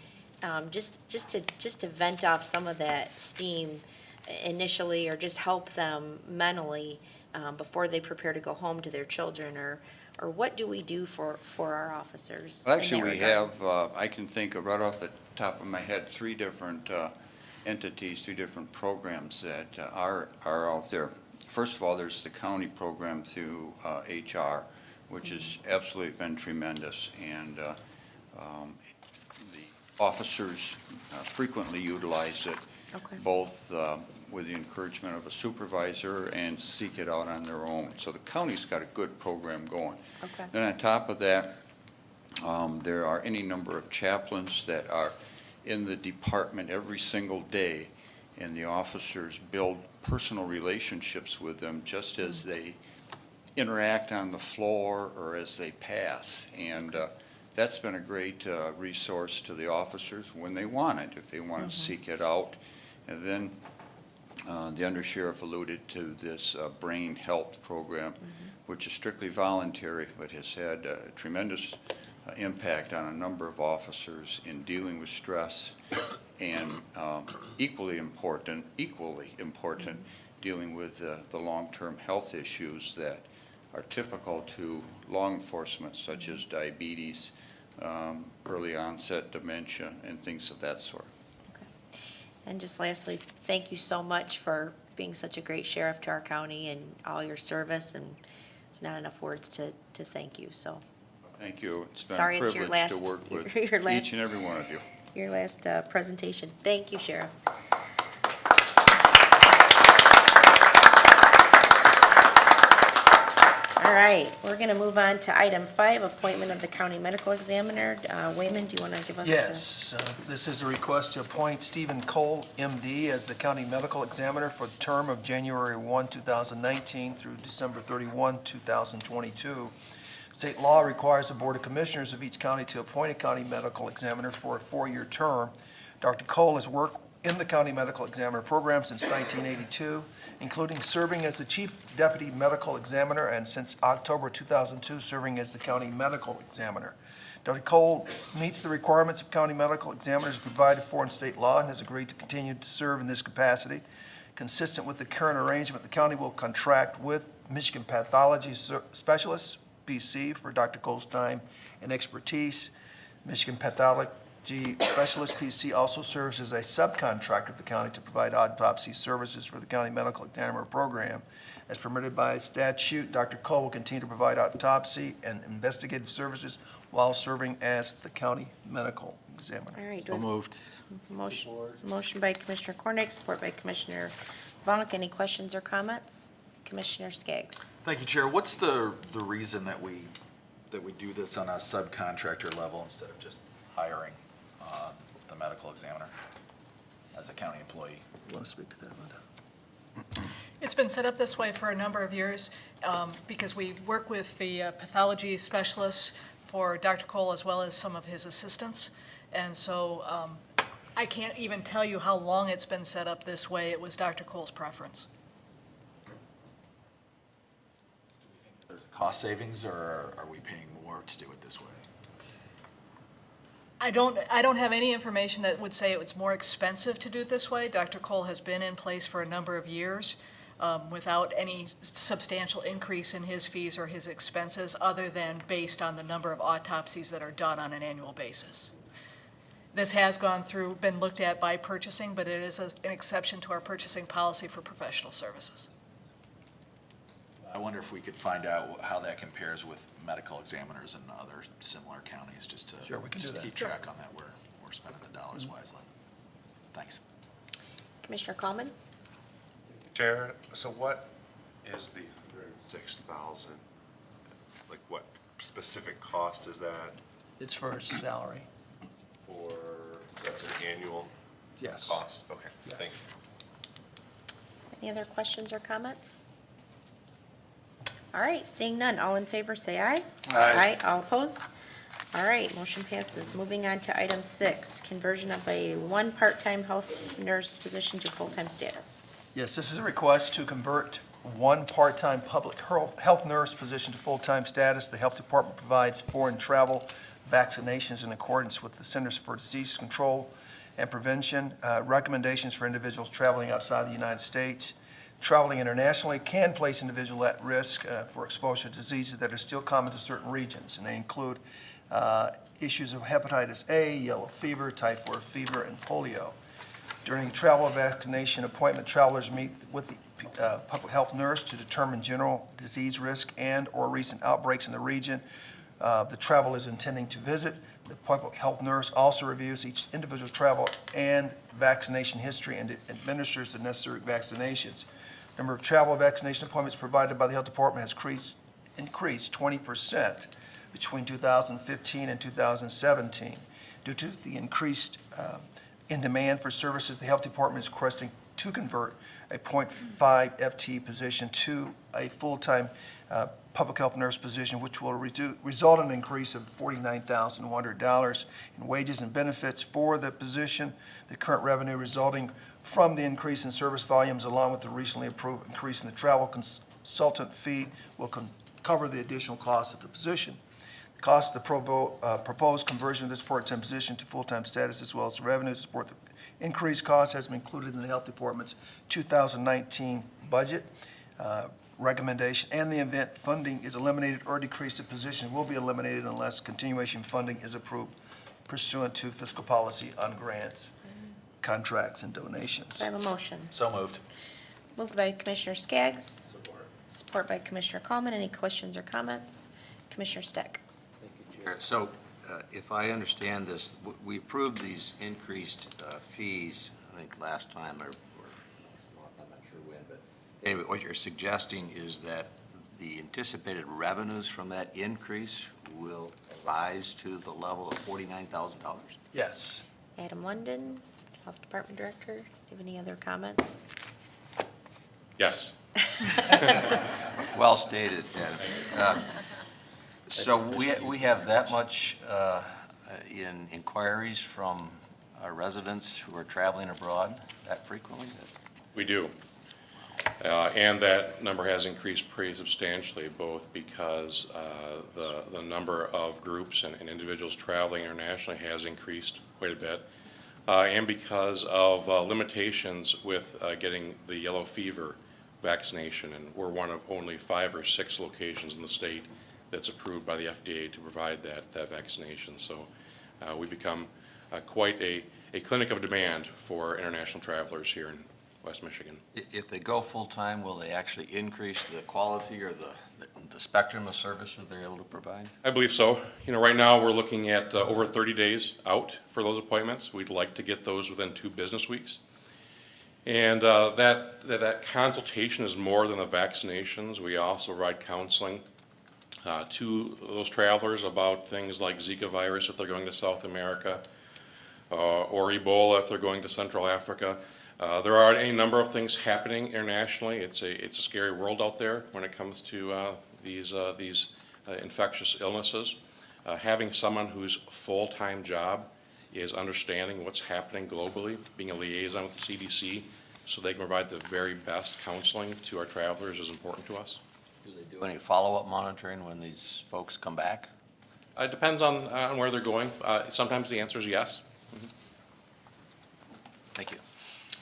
just to vent off some of that steam initially, or just help them mentally before they prepare to go home to their children, or what do we do for our officers?
Well,
in
actually,
that
we
regard?
have, I can think of right off the top of my head, 3 different entities, 3 different programs that are out there. First of all, there's the county program through HR, which has absolutely been tremendous, and the officers frequently utilize it,
Okay.
both with the encouragement of a supervisor and seek it out on their own. So the county's got a good program going.
Okay.
Then on top of that, there are any number of chaplains that are in the department every single day, and the officers build personal relationships with them just as they interact on the floor or as they pass. And that's been a great resource to the officers when they want it, if they want to seek it out. And then the undersheriff alluded to this brain health program, which is strictly voluntary, but has had a tremendous impact on a number of officers in dealing with stress, and equally important, dealing with the long-term health issues that are typical to law enforcement, such as diabetes, early onset dementia, and things of that sort.
And just lastly, thank you so much for being such a great sheriff to our county and all your service, and there's not enough words to thank you, so.
Thank you. It's been
Sorry
a
it's your
privilege to
last-
work with
your last-
each and every one of you.
Your last presentation. Thank you, Sheriff. All right, we're going to move on to item 5, appointment of the county medical examiner. Wayman, do you want to give us?
Yes, this is a request to appoint Stephen Cole, MD, as the county medical examiner for the term of January 1, 2019 through December 31, 2022. State law requires the Board of Commissioners of each county to appoint a county medical examiner for a 4-year term. Dr. Cole has worked in the county medical examiner program since 1982, including serving as the chief deputy medical examiner and since October 2002 serving as the county medical examiner. Dr. Cole meets the requirements of county medical examiners provided for in state law and has agreed to continue to serve in this capacity. Consistent with the current arrangement, the county will contract with Michigan Pathology Specialists, PC, for Dr. Cole's time and expertise. Michigan Pathology Specialist, PC, also serves as a subcontractor of the county to provide autopsy services for the county medical examiner program. As permitted by statute, Dr. Cole will continue to provide autopsy and investigative services while serving as the county medical examiner.
All right.
So moved.
Motion by Commissioner Cornick, support by Commissioner Vonk. Any questions or comments? Commissioner Skaggs.
Thank you, Chair. What's the reason that we do this on a subcontractor level instead of just hiring the medical examiner as a county employee?
You want to speak to that, Linda?
It's been set up this way for a number of years because we work with the pathology specialists for Dr. Cole as well as some of his assistants. And so I can't even tell you how long it's been set up this way. It was Dr. Cole's preference.
There's a cost savings, or are we paying more to do it this way?
I don't have any information that would say it's more expensive to do it this way. Dr. Cole has been in place for a number of years without any substantial increase in his fees or his expenses, other than based on the number of autopsies that are done on an annual basis. This has been looked at by purchasing, but it is an exception to our purchasing policy for professional services.
I wonder if we could find out how that compares with medical examiners in other similar counties, just to.
Sure, we can do that.
Keep track on that, where we're spending the dollars wisely. Thanks.
Commissioner Coleman?
Chair, so what is the 106,000? Like what specific cost is that
It's for his salary.
for, that's an annual
Yes.
cost? Okay,
Yes.
thank you.
Any other questions or comments? All right, seeing none, all in favor, say aye.
Aye.
All opposed? All right, motion passes. Moving on to item 6, conversion of one part-time health nurse position to full-time status.
Yes, this is a request to convert one part-time public health nurse position to full-time status. The Health Department provides foreign travel vaccinations in accordance with the Centers for Disease Control and Prevention recommendations for individuals traveling outside the United States. Traveling internationally can place individuals at risk for exposure to diseases that are still common to certain regions, and they include issues of hepatitis A, yellow fever, typhoid fever, and polio. During travel vaccination appointment, travelers meet with the public health nurse to determine general disease risk and/or recent outbreaks in the region the travel is intending to visit. The public health nurse also reviews each individual's travel and vaccination history and administers the necessary vaccinations. Number of travel vaccination appointments provided by the Health Department has increased 20% between 2015 and 2017. Due to the increased in demand for services, the Health Department is requesting to convert a .5 FTE position to a full-time public health nurse position, which will result in an increase of $49,100 in wages and benefits for the position. The current revenue resulting from the increase in service volumes, along with the recently approved increase in the travel consultant fee, will cover the additional cost of the position. The cost of the proposed conversion of this part-time position to full-time status, as well as the revenue to support the increased cost, has been included in the Health Department's 2019 budget recommendation, and the event funding is eliminated or decreased, the position will be eliminated unless continuation funding is approved pursuant to fiscal policy on grants, contracts, and donations.
Do I have a motion?
So moved.
Moved by Commissioner Skaggs. Support by Commissioner Coleman. Any questions or comments? Commissioner Steck.
So if I understand this, we approved these increased fees, I think last time, or I'm not sure when, but anyway, what you're suggesting is that the anticipated revenues from that increase will rise to the level of $49,000?
Yes.
Adam London, Health Department Director. Do you have any other comments?
Yes.
Well stated, Ed. So we have that much in inquiries from our residents who are traveling abroad that frequently?
We do. And that number has increased pretty substantially, both because the number of groups and individuals traveling internationally has increased quite a bit, and because of limitations with getting the yellow fever vaccination. And we're one of only 5 or 6 locations in the state that's approved by the FDA to provide that vaccination. So we become quite a clinic of demand for international travelers here in West Michigan.
If they go full-time, will they actually increase the quality or the spectrum of services they're able to provide?
I believe so. You know, right now, we're looking at over 30 days out for those appointments. We'd like to get those within 2 business weeks. And that consultation is more than the vaccinations. We also provide counseling to those travelers about things like Zika virus if they're going to South America, or Ebola if they're going to Central Africa. There are any number of things happening internationally. It's a scary world out there when it comes to these infectious illnesses. Having someone whose full-time job is understanding what's happening globally, being a liaison with the CDC, so they can provide the very best counseling to our travelers is important to us.
Do they do any follow-up monitoring when these folks come back?
It depends on where they're going. Sometimes the answer is yes.
Thank you.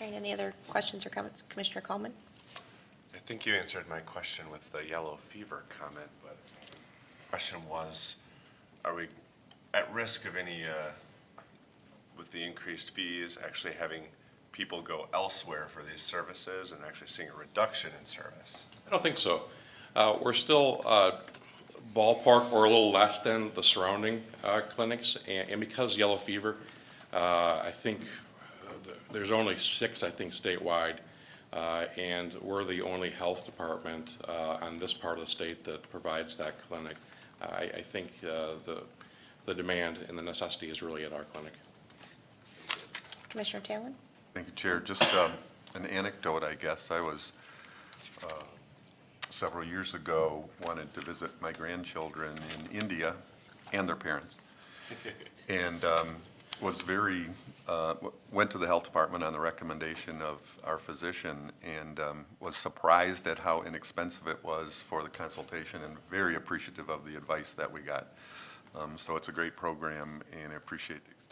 All right, any other questions or comments? Commissioner Coleman?
I think you answered my question with the yellow fever comment, but the question was, are we at risk of any, with the increased fees, actually having people go elsewhere for these services and actually seeing a reduction in service?
I don't think so. We're still ballpark or a little less than the surrounding clinics, and because yellow fever, I think there's only 6, I think, statewide, and we're the only health department on this part of the state that provides that clinic. I think the demand and the necessity is really at our clinic.
Commissioner Talon?
Thank you, Chair. Just an anecdote, I guess. I was, several years ago, wanted to visit my grandchildren in India and their parents. And was very, went to the health department on the recommendation of our physician and was surprised at how inexpensive it was for the consultation and very appreciative of the advice that we got. So it's a great program and I appreciate the exchange.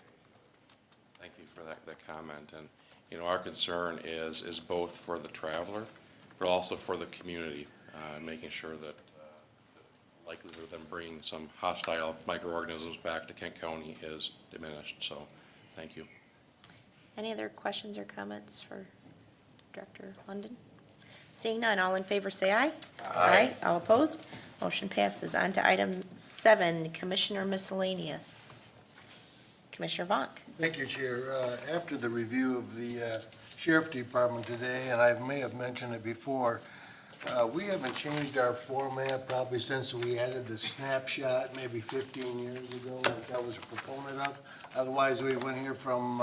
Thank you for that comment. And, you know, our concern is both for the traveler, but also for the community, making sure that the likelihood of them bringing some hostile microorganisms back to Kent County is diminished. So, thank you.
Any other questions or comments for Director London? Seeing none, all in favor say aye. Aye. All opposed? Motion passes. On to item 7, Commissioner Miscellaneous. Commissioner Vonk.
Thank you, Chair. After the review of the Sheriff Department today, and I may have mentioned it before, we haven't changed our format probably since we added the snapshot maybe 15 years ago, like I was a proponent of. Otherwise, we went here from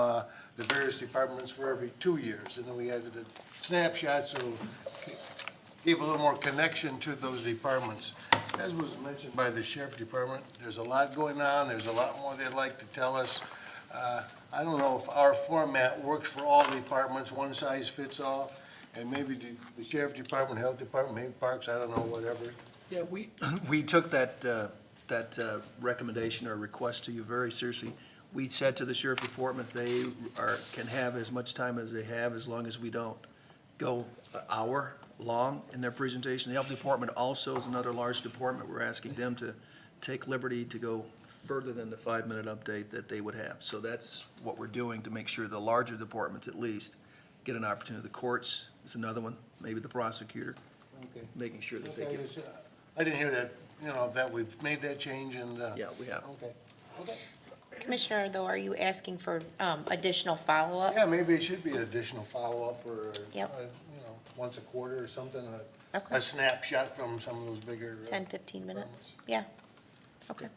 the various departments for every 2 years, and then we added a snapshot, so gave a little more connection to those departments. As was mentioned by the Sheriff Department, there's a lot going on. There's a lot more they'd like to tell us. I don't know if our format works for all departments, one size fits all, and maybe the Sheriff Department, Health Department, maybe Parks, I don't know, whatever.
Yeah, we took that recommendation or request to you very seriously. We said to the Sheriff Department, they can have as much time as they have as long as we don't go an hour long in their presentation. The Health Department also is another large department. We're asking them to take liberty to go further than the 5-minute update that they would have. So that's what we're doing to make sure the larger departments at least get an opportunity. The courts is another one, maybe the prosecutor,
Okay.
making sure that they
Okay,
get.
I didn't hear that, that we've made that change and.
Yeah, we have.
Okay.
Commissioner, though, are you asking for additional follow-up?
Yeah, maybe it should be an additional follow-up or,
Yep.
once a quarter or something,
Okay.
a snapshot from some of those bigger.
10, 15 minutes? Yeah. Okay.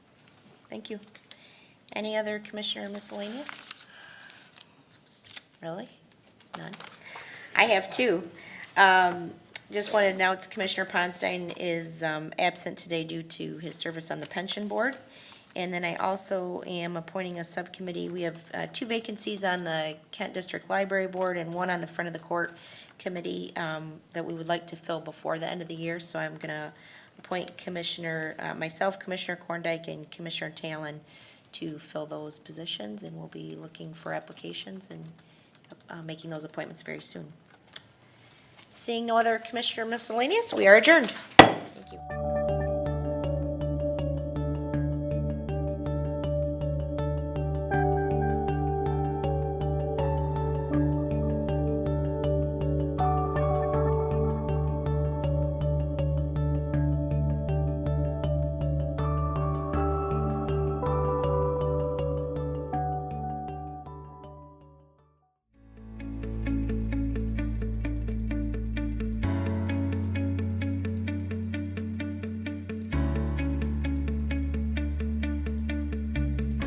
Thank you. Any other Commissioner Miscellaneous? Really? None? I have 2. Just want to announce Commissioner Ponstein is absent today due to his service on the pension board. And then I also am appointing a subcommittee. We have 2 vacancies on the Kent District Library Board and 1 on the Front of the Court Committee that we would like to fill before the end of the year. So I'm going to appoint myself, Commissioner Korndike, and Commissioner Talon to fill those positions, and we'll be looking for applications and making those appointments very soon. Seeing no other Commissioner Miscellaneous, we are adjourned. Thank you.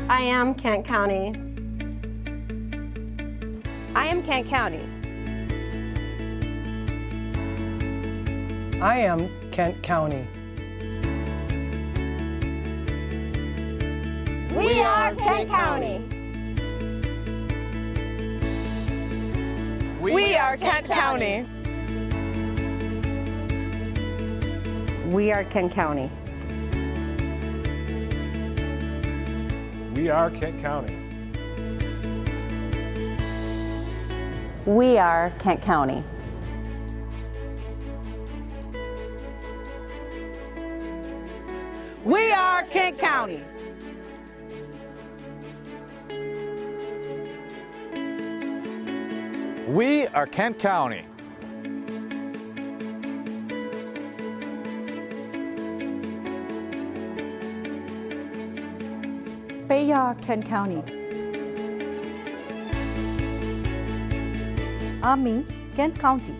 I am Kent County. I am Kent County.
I am Kent County.
We are Kent County.
We are Kent County.
We are Kent County.
We are Kent County.
We are Kent County.
We are Kent County.
We are Kent County.
Peya, Kent County. Ami, Kent County.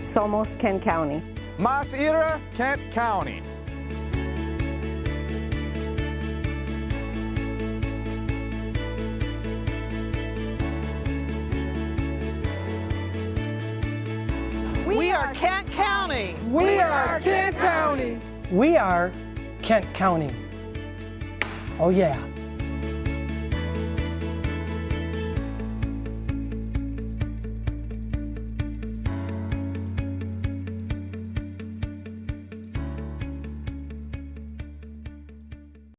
Somos Kent County.
Mas Ira, Kent County.
We are Kent County.
We are Kent County.
We are Kent County. Oh yeah.